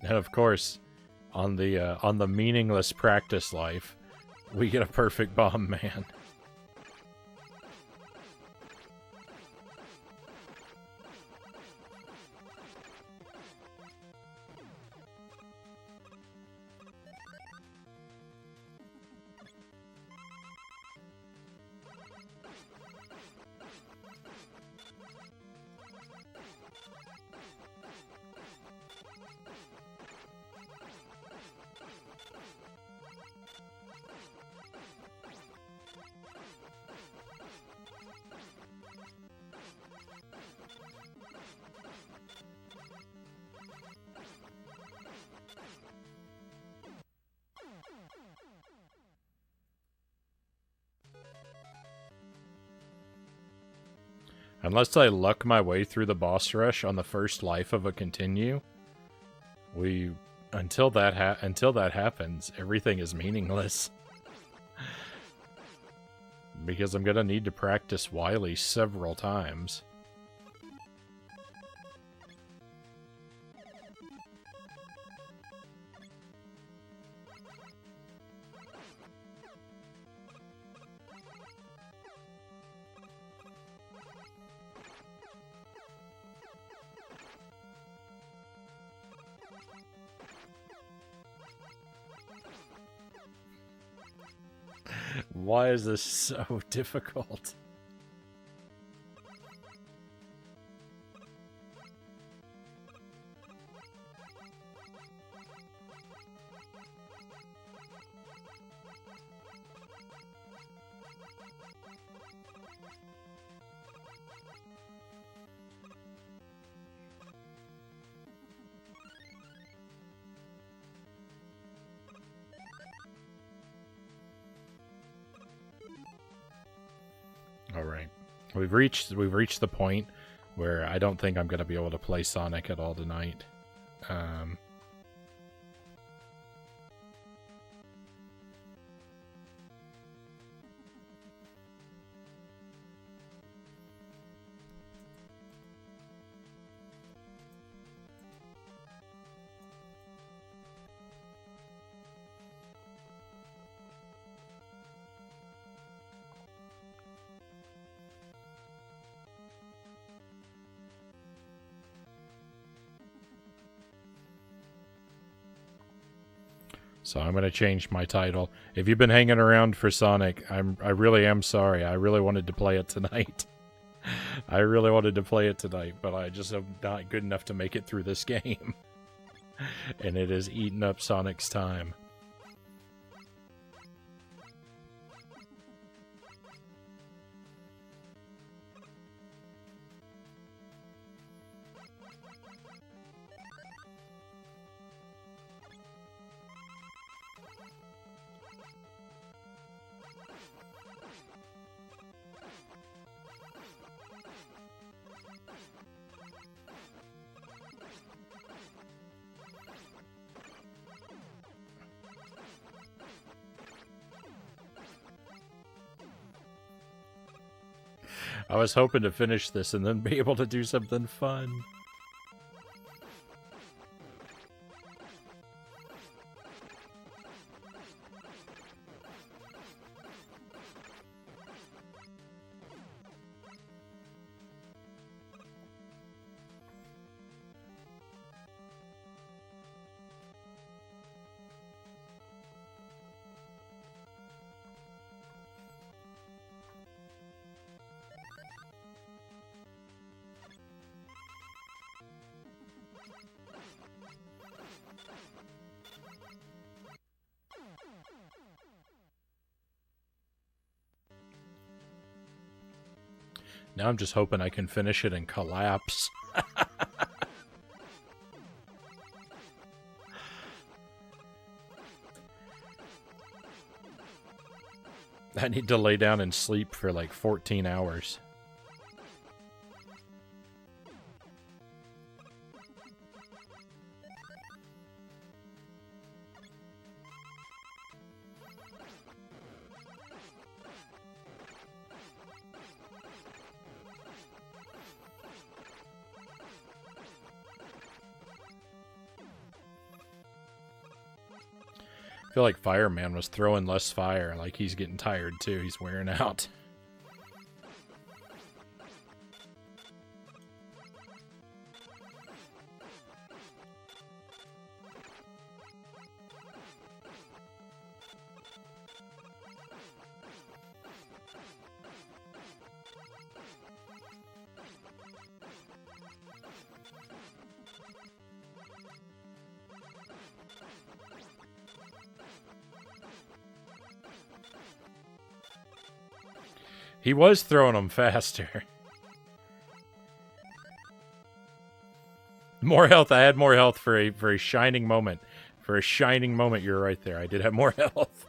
And of course, on the meaningless practice life, we get a perfect bomb man. Unless I luck my way through the boss rush on the first life of a continue, until that happens, everything is meaningless. Because I'm gonna need to practice Wily several times. Why is this so difficult? All right. We've reached the point where I don't think I'm going to be able to play Sonic at all tonight. So I'm going to change my title. If you've been hanging around for Sonic, I really am sorry. I really wanted to play it tonight. I really wanted to play it tonight, but I just am not good enough to make it through this game. And it has eaten up Sonic's time. I was hoping to finish this and then be able to do something fun. Now I'm just hoping I can finish it and collapse. I need to lay down and sleep for like 14 hours. I feel like Fireman was throwing less fire, like he's getting tired too, he's wearing out. He was throwing them faster. More health. I had more health for a shining moment. For a shining moment, you're right there. I did have more health.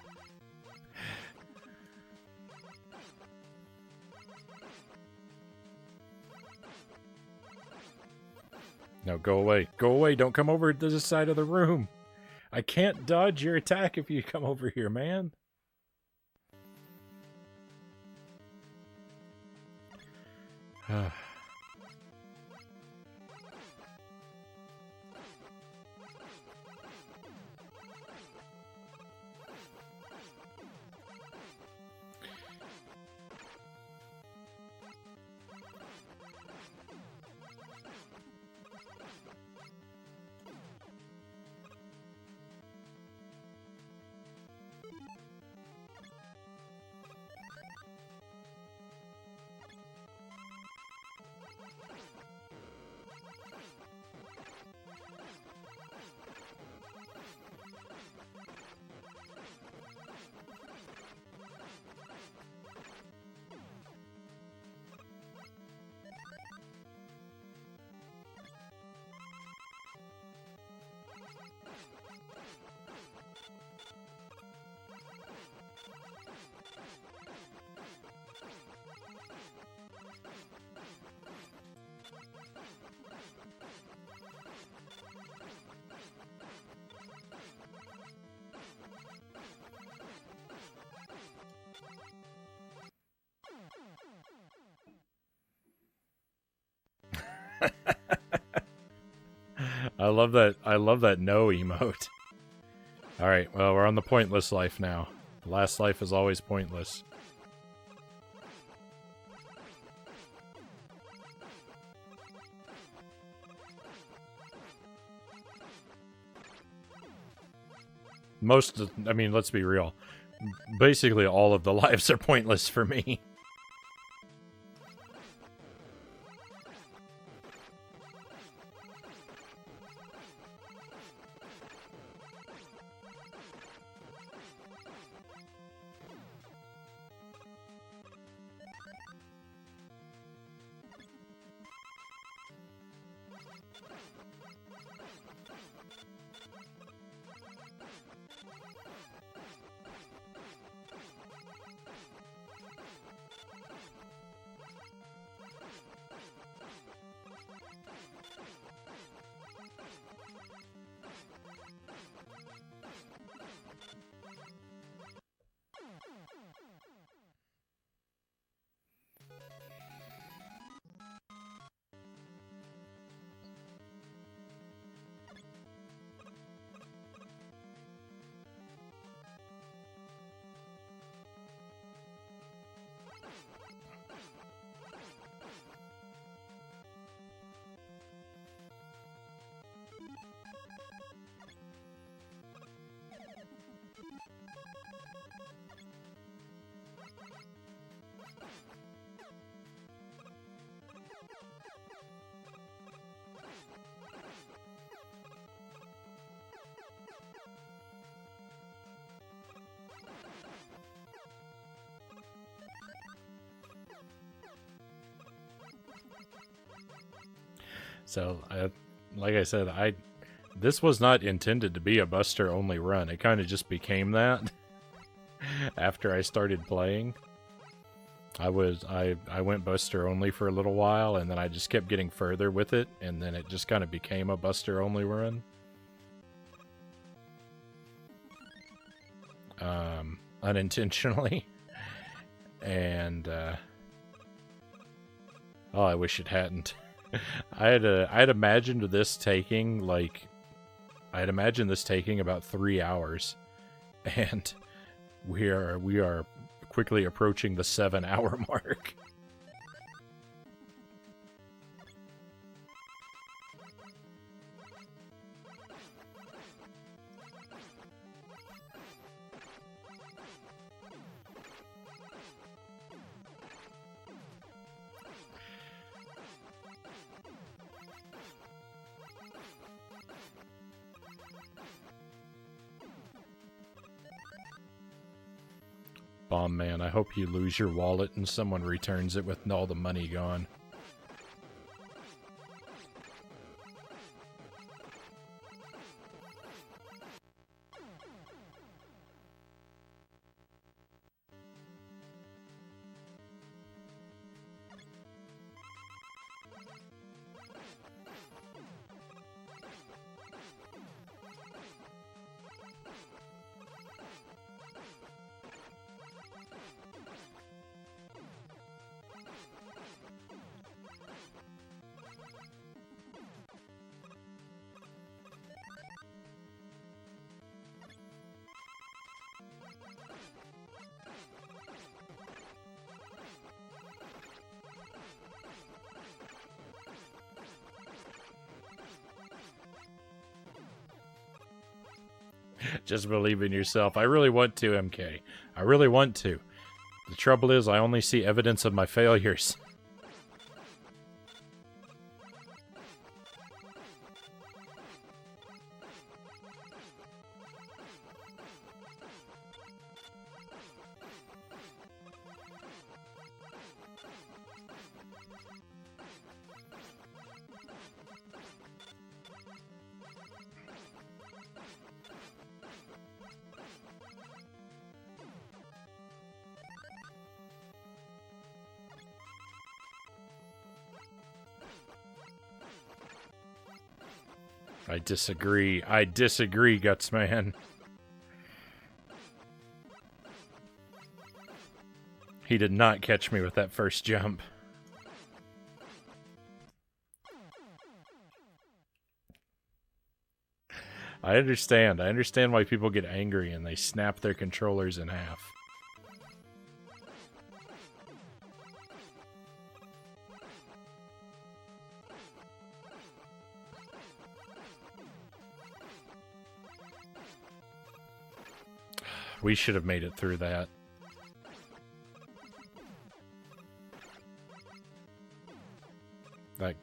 No, go away. Go away. Don't come over to this side of the room. I can't dodge your attack if you come over here, man. I love that no emote. Alright, well, we're on the pointless life now. The last life is always pointless. I mean, let's be real. Basically, all of the lives are pointless for me. So, like I said, this was not intended to be a Buster only run. It kind of just became that after I started playing. I went Buster only for a little while, and then I just kept getting further with it, and then it just kind of became a Buster only run. Unintentionally. And oh, I wish it hadn't. I had imagined this taking about 3 hours, and we are quickly approaching the 7-hour mark. Bomb man, I hope you lose your wallet and someone returns it with all the money gone. Just believe in yourself. I really want to, MK. I really want to. The trouble is, I only see evidence of my failures. I disagree. I disagree, Gutsman. He did not catch me with that first jump. I understand. I understand why people get angry and they snap their controllers in half. We should have made it through that. That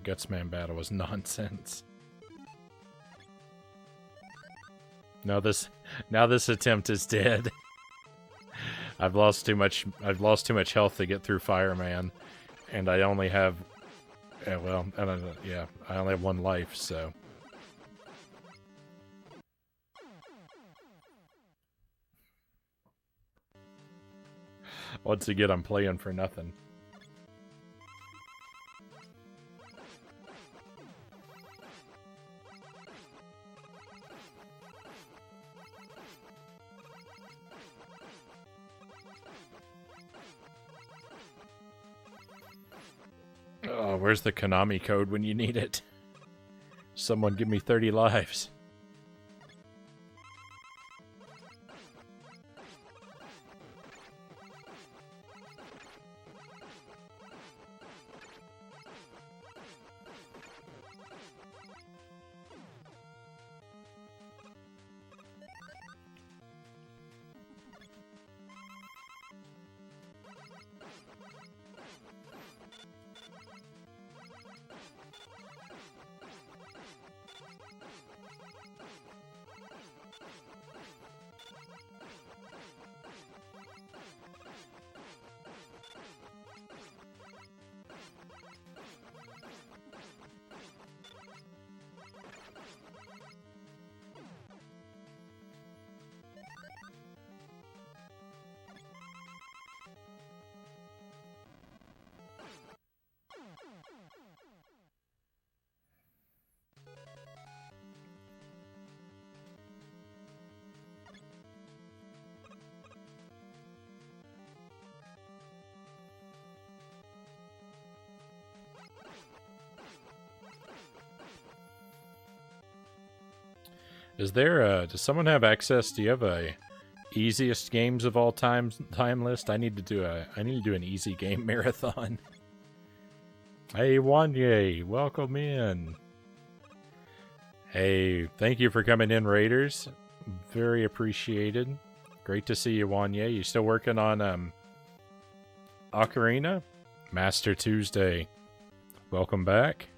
Gutsman battle was nonsense. Now this attempt is dead. I've lost too much health to get through Fireman, and I only have well, I don't know, yeah, I only have 1 life, so once again I'm playing for nothing. Oh, where's the Konami code when you need it? Someone give me 30 lives. Is there does someone have access? Do you have a easiest games of all time list? I need to do an easy game marathon. Hey Wanye, welcome in. Hey, thank you for coming in, Raiders. Very appreciated. Great to see you, Wanye. You still working on Ocarina? Master Tuesday. Welcome back.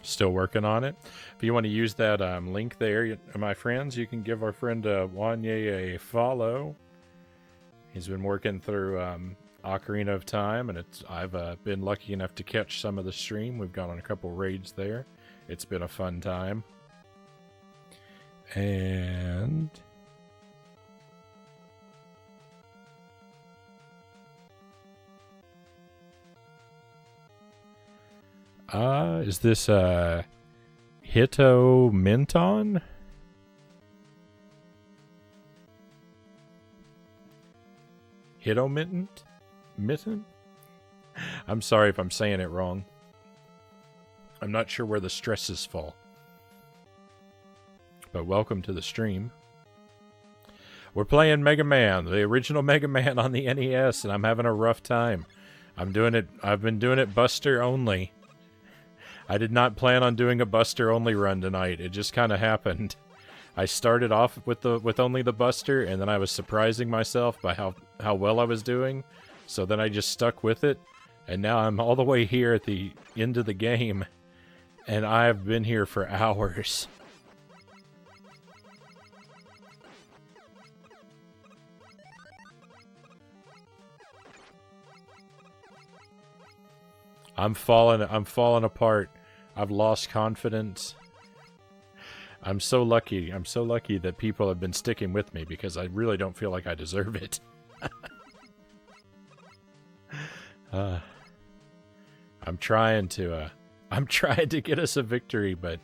Still working on it. If you want to use that link there, my friends, you can give our friend Wanye a follow. He's been working through Ocarina of Time, and I've been lucky enough to catch some of the stream. We've gone on a couple raids there. It's been a fun time. And is this Hito Minton? Hito Mitten? Mitten? I'm sorry if I'm saying it wrong. I'm not sure where the stresses fall. But welcome to the stream. We're playing Mega Man, the original Mega Man on the NES, and I'm having a rough time. I've been doing it Buster only. I did not plan on doing a Buster only run tonight. It just kind of happened. I started off with only the Buster, and then I was surprising myself by how well I was doing. So then I just stuck with it, and now I'm all the way here at the end of the game, and I've been here for hours. I'm falling apart. I've lost confidence. I'm so lucky that people have been sticking with me because I really don't feel like I deserve it. I'm trying to get us a victory, but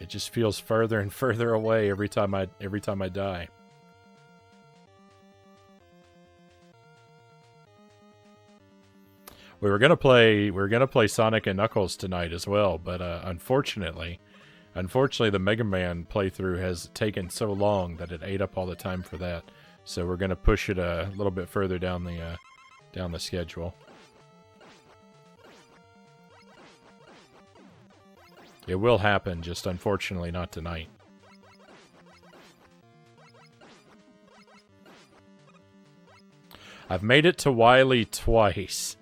it just feels further and further away every time I die. We were gonna play Sonic and Knuckles tonight as well, but unfortunately, Unfortunately, the Mega Man playthrough has taken so long that it ate up all the time for that. So we're gonna push it a little bit further down the schedule. It will happen, just unfortunately not tonight. I've made it to Wily twice.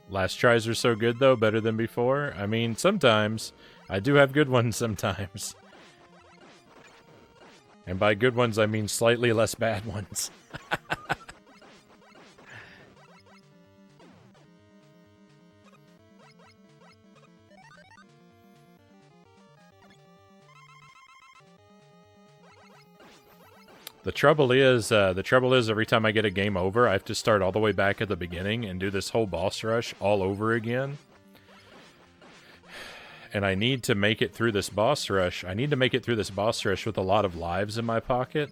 Last tries are so good, though, better than before. I mean, sometimes. I do have good ones sometimes. And by good ones, I mean slightly less bad ones. The trouble is every time I get a game over, I have to start all the way back at the beginning and do this whole boss rush all over again. And I need to make it through this boss rush. I need to make it through this boss rush with a lot of lives in my pocket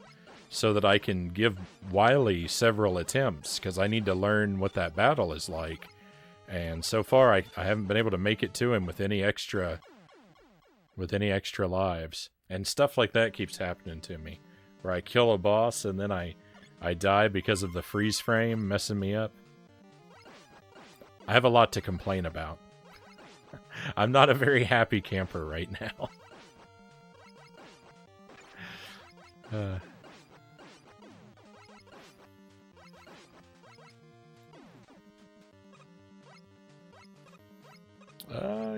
so that I can give Wily several attempts, because I need to learn what that battle is like. And so far, I haven't been able to make it to him with any extra lives. And stuff like that keeps happening to me, where I kill a boss and then I die because of the freeze frame messing me up. I have a lot to complain about. I'm not a very happy camper right now.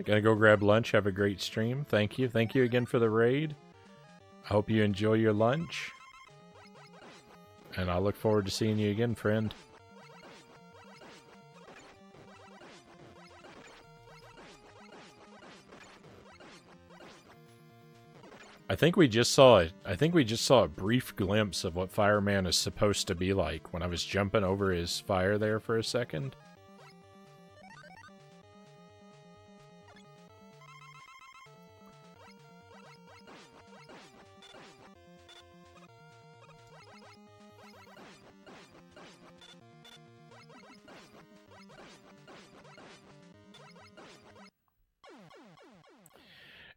Gotta go grab lunch. Have a great stream. Thank you. Thank you again for the raid. I hope you enjoy your lunch. And I look forward to seeing you again, friend. I think we just saw a brief glimpse of what Fireman is supposed to be like when I was jumping over his fire there for a second.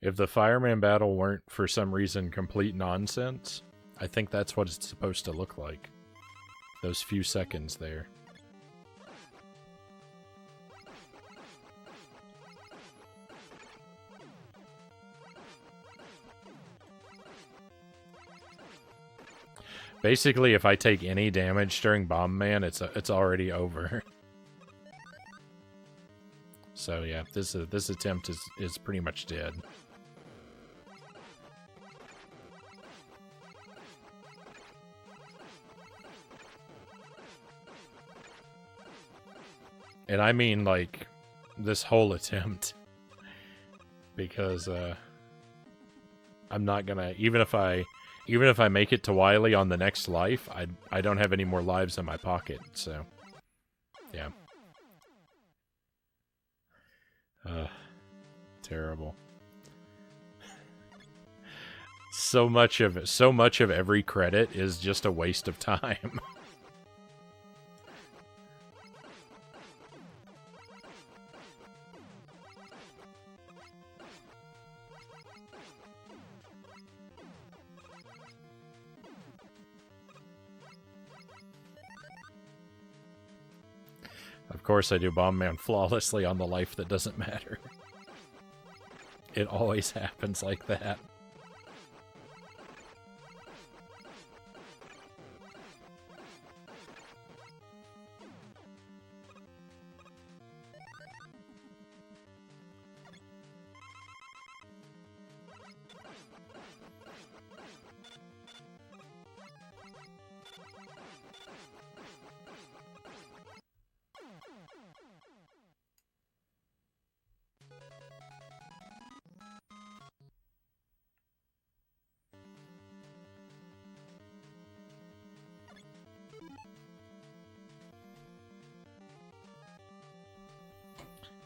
If the Fireman battle weren't, for some reason, complete nonsense, I think that's what it's supposed to look like. Those few seconds there. Basically, if I take any damage during Bomb Man, it's already over. So yeah, this attempt is pretty much dead. And I mean, like, this whole attempt. Because, I'm not gonna... Even if I make it to Wily on the next life, I don't have any more lives in my pocket, so... Yeah. Terrible. So much of every credit is just a waste of time. Of course I do Bomb Man flawlessly on the life that doesn't matter. It always happens like that.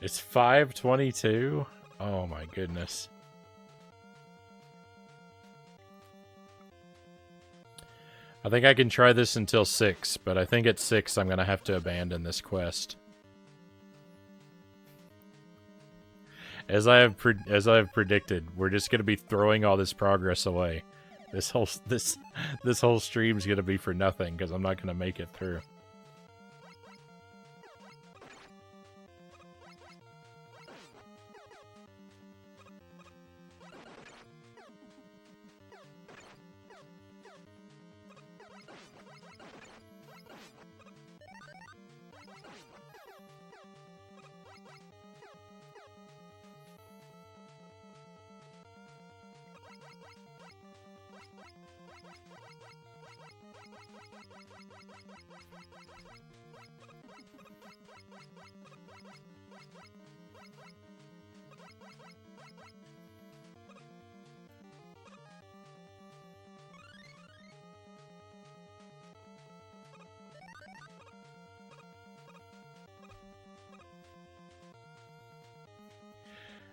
It's 5:22? Oh my goodness. I think I can try this until 6, but I think at 6 I'm gonna have to abandon this quest. As I have predicted, we're just gonna be throwing all this progress away. This whole stream's gonna be for nothing because I'm not gonna make it through.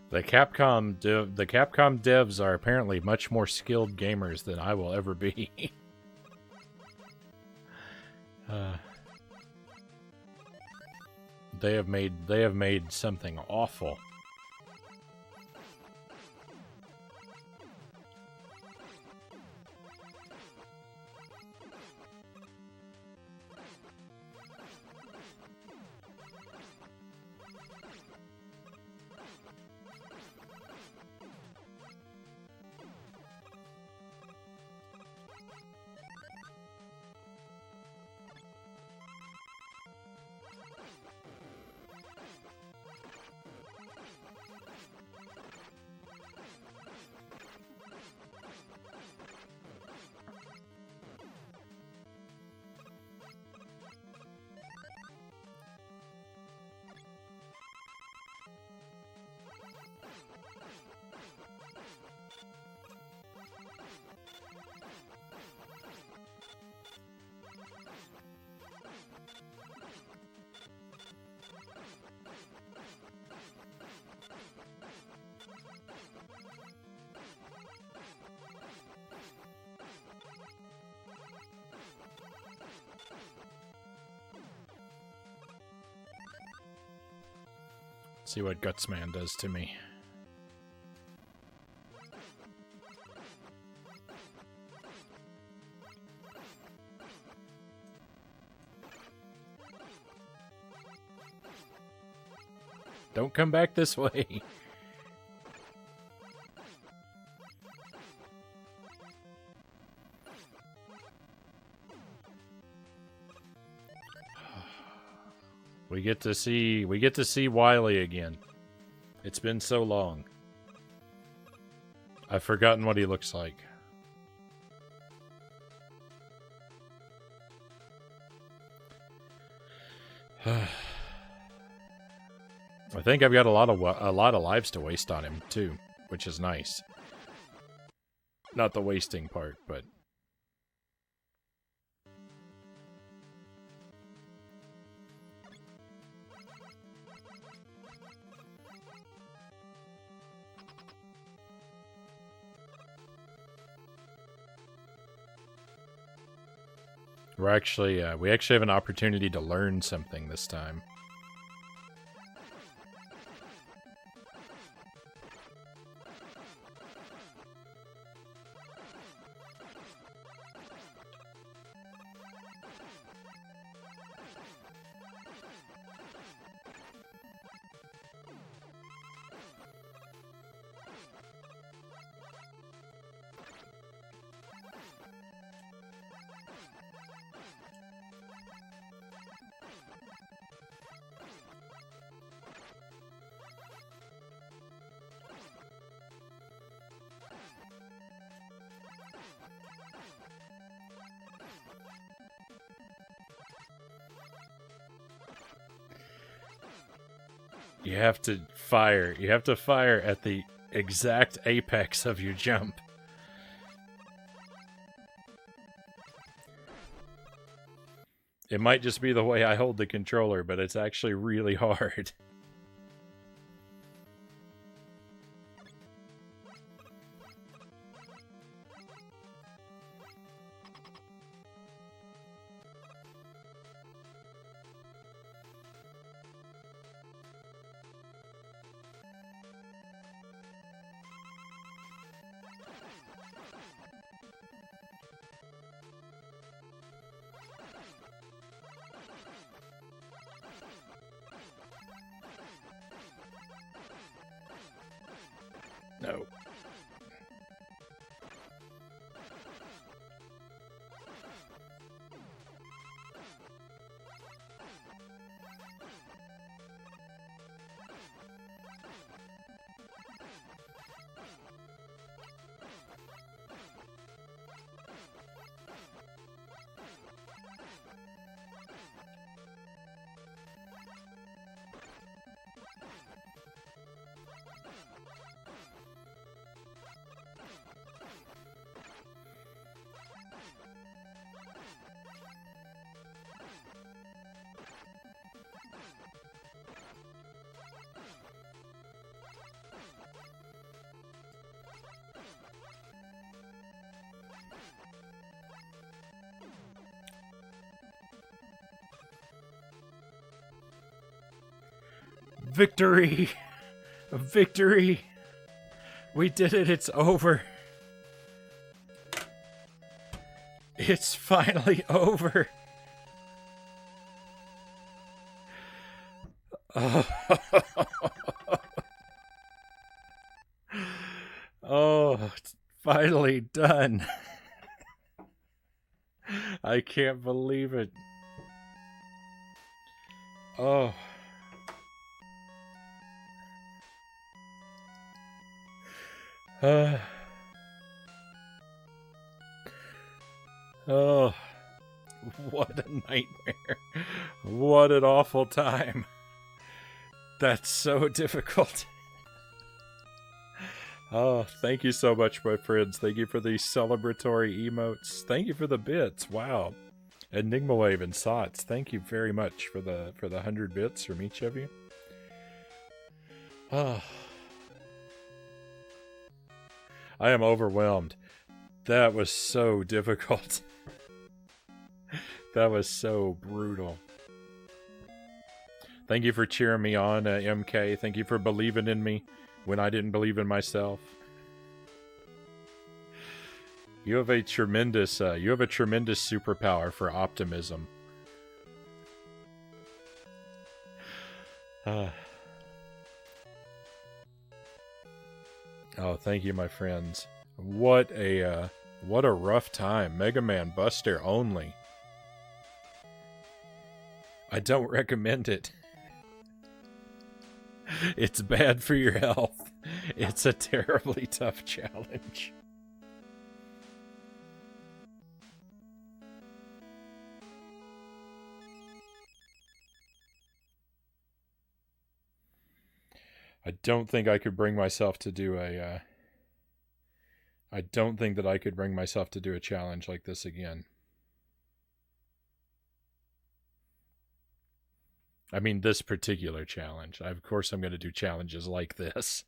The Capcom devs are apparently much more skilled gamers than I will ever be. They have made something awful. See what Gutsman does to me. Don't come back this way. We get to see Wily again. It's been so long. I've forgotten what he looks like. I think I've got a lot of lives to waste on him too, which is nice. Not the wasting part, but we actually have an opportunity to learn something this time. You have to fire. You have to fire at the exact apex of your jump. It might just be the way I hold the controller, but it's actually really hard. No. Victory! Victory! We did it, it's over. It's finally over. Oh, oh, it's finally done. I can't believe it. Oh. Oh, what a nightmare. What an awful time. That's so difficult. Oh, thank you so much, my friends. Thank you for these celebratory emotes. Thank you for the bits. Wow. Enigma Wave and Sots, thank you very much for the 100 bits from each of you. Oh. I am overwhelmed. That was so difficult. That was so brutal. Thank you for cheering me on, MK. Thank you for believing in me when I didn't believe in myself. You have a tremendous superpower for optimism. Oh, thank you, my friends. What a rough time. Mega Man Buster only. I don't recommend it. It's bad for your health. It's a terribly tough challenge. I don't think I could bring myself to do a... I don't think that I could bring myself to do a challenge like this again. I mean, this particular challenge. Of course I'm going to do challenges like this.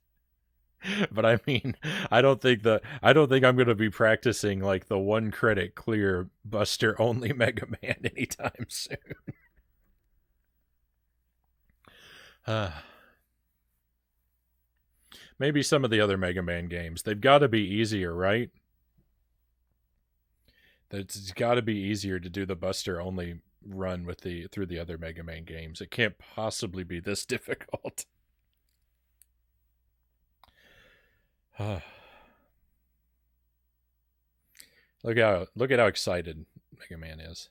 But I mean, I don't think I'm going to be practicing like the 1 credit clear Buster only Mega Man anytime soon. Maybe some of the other Mega Man games. They've got to be easier, right? It's got to be easier to do the Buster only run with through the other Mega Man games. It can't possibly be this difficult. Look at how excited Mega Man is.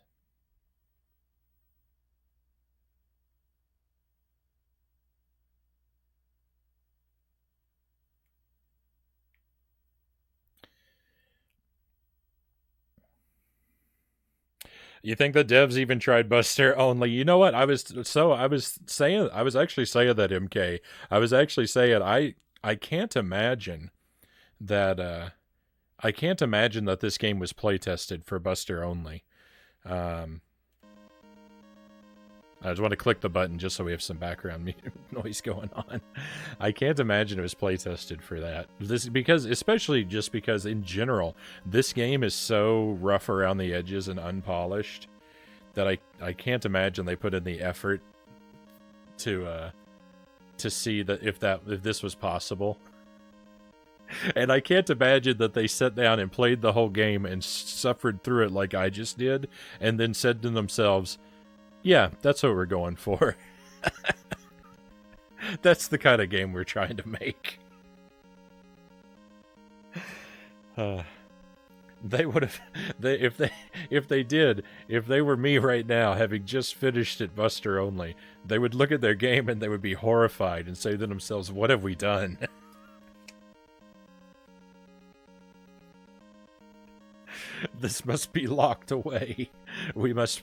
You think the devs even tried Buster only? You know what? I was actually saying that, MK. I was actually saying I can't imagine that this game was play tested for Buster only. I just want to click the button just so we have some background noise going on. I can't imagine it was play tested for that. Especially because in general, this game is so rough around the edges and unpolished that I can't imagine they put in the effort to see that if this was possible. And I can't imagine that they sat down and played the whole game and suffered through it like I just did, and then said to themselves, yeah, that's what we're going for. That's the kind of game we're trying to make. They would have, if they were me right now, having just finished at Buster Only, they would look at their game and they would be horrified and say to themselves, "What have we done?" This must be locked away. We must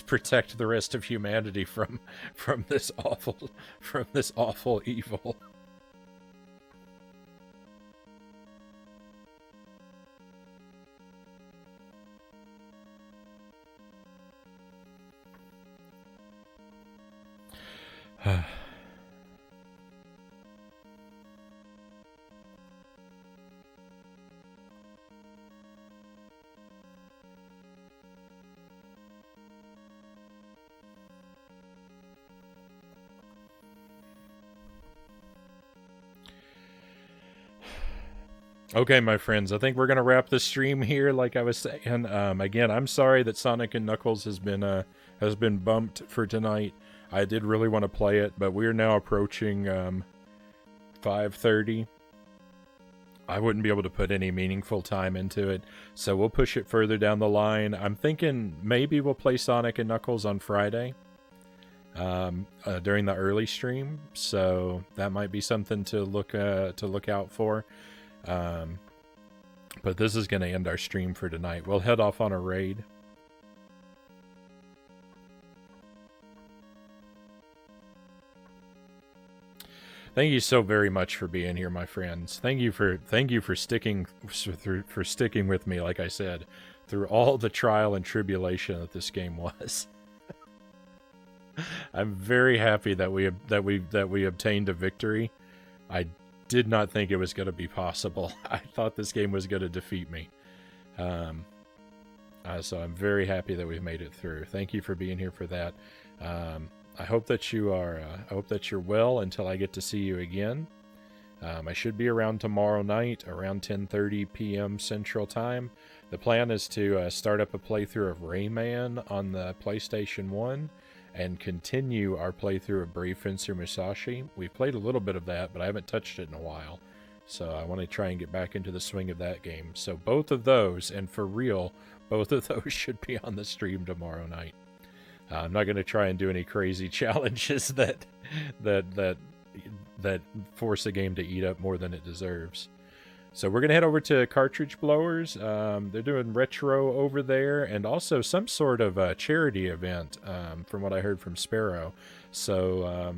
protect the rest of humanity from this awful evil. Okay, my friends, I think we're gonna wrap the stream here. Like I was saying, again, I'm sorry that Sonic and Knuckles has been bumped for tonight. I did really want to play it, but we're now approaching 5:30. I wouldn't be able to put any meaningful time into it, so we'll push it further down the line. I'm thinking maybe we'll play Sonic and Knuckles on Friday during the early stream, so that might be something to look out for. But this is going to end our stream for tonight. We'll head off on a raid. Thank you so very much for being here, my friends. Thank you for sticking with me, like I said, through all the trial and tribulation that this game was. I'm very happy that we obtained a victory. I did not think it was going to be possible. I thought this game was going to defeat me. So I'm very happy that we made it through. Thank you for being here for that. I hope that you are. I hope that you're well until I get to see you again. I should be around tomorrow night around 10:30 p.m. Central Time. The plan is to start up a playthrough of Rayman on the PlayStation 1 and continue our playthrough of Brave Fencer Musashi. We've played a little bit of that, but I haven't touched it in a while. So I want to try and get back into the swing of that game. So both of those, and for real, both of those should be on the stream tomorrow night. I'm not going to try and do any crazy challenges that force a game to eat up more than it deserves. So we're going to head over to Cartridge Blowers. They're doing retro over there, and also some sort of charity event, from what I heard from Sparrow. So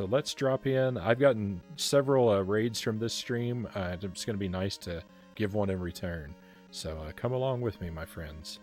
let's drop in. I've gotten several raids from this stream. It's going to be nice to give one in return. So come along with me, my friends.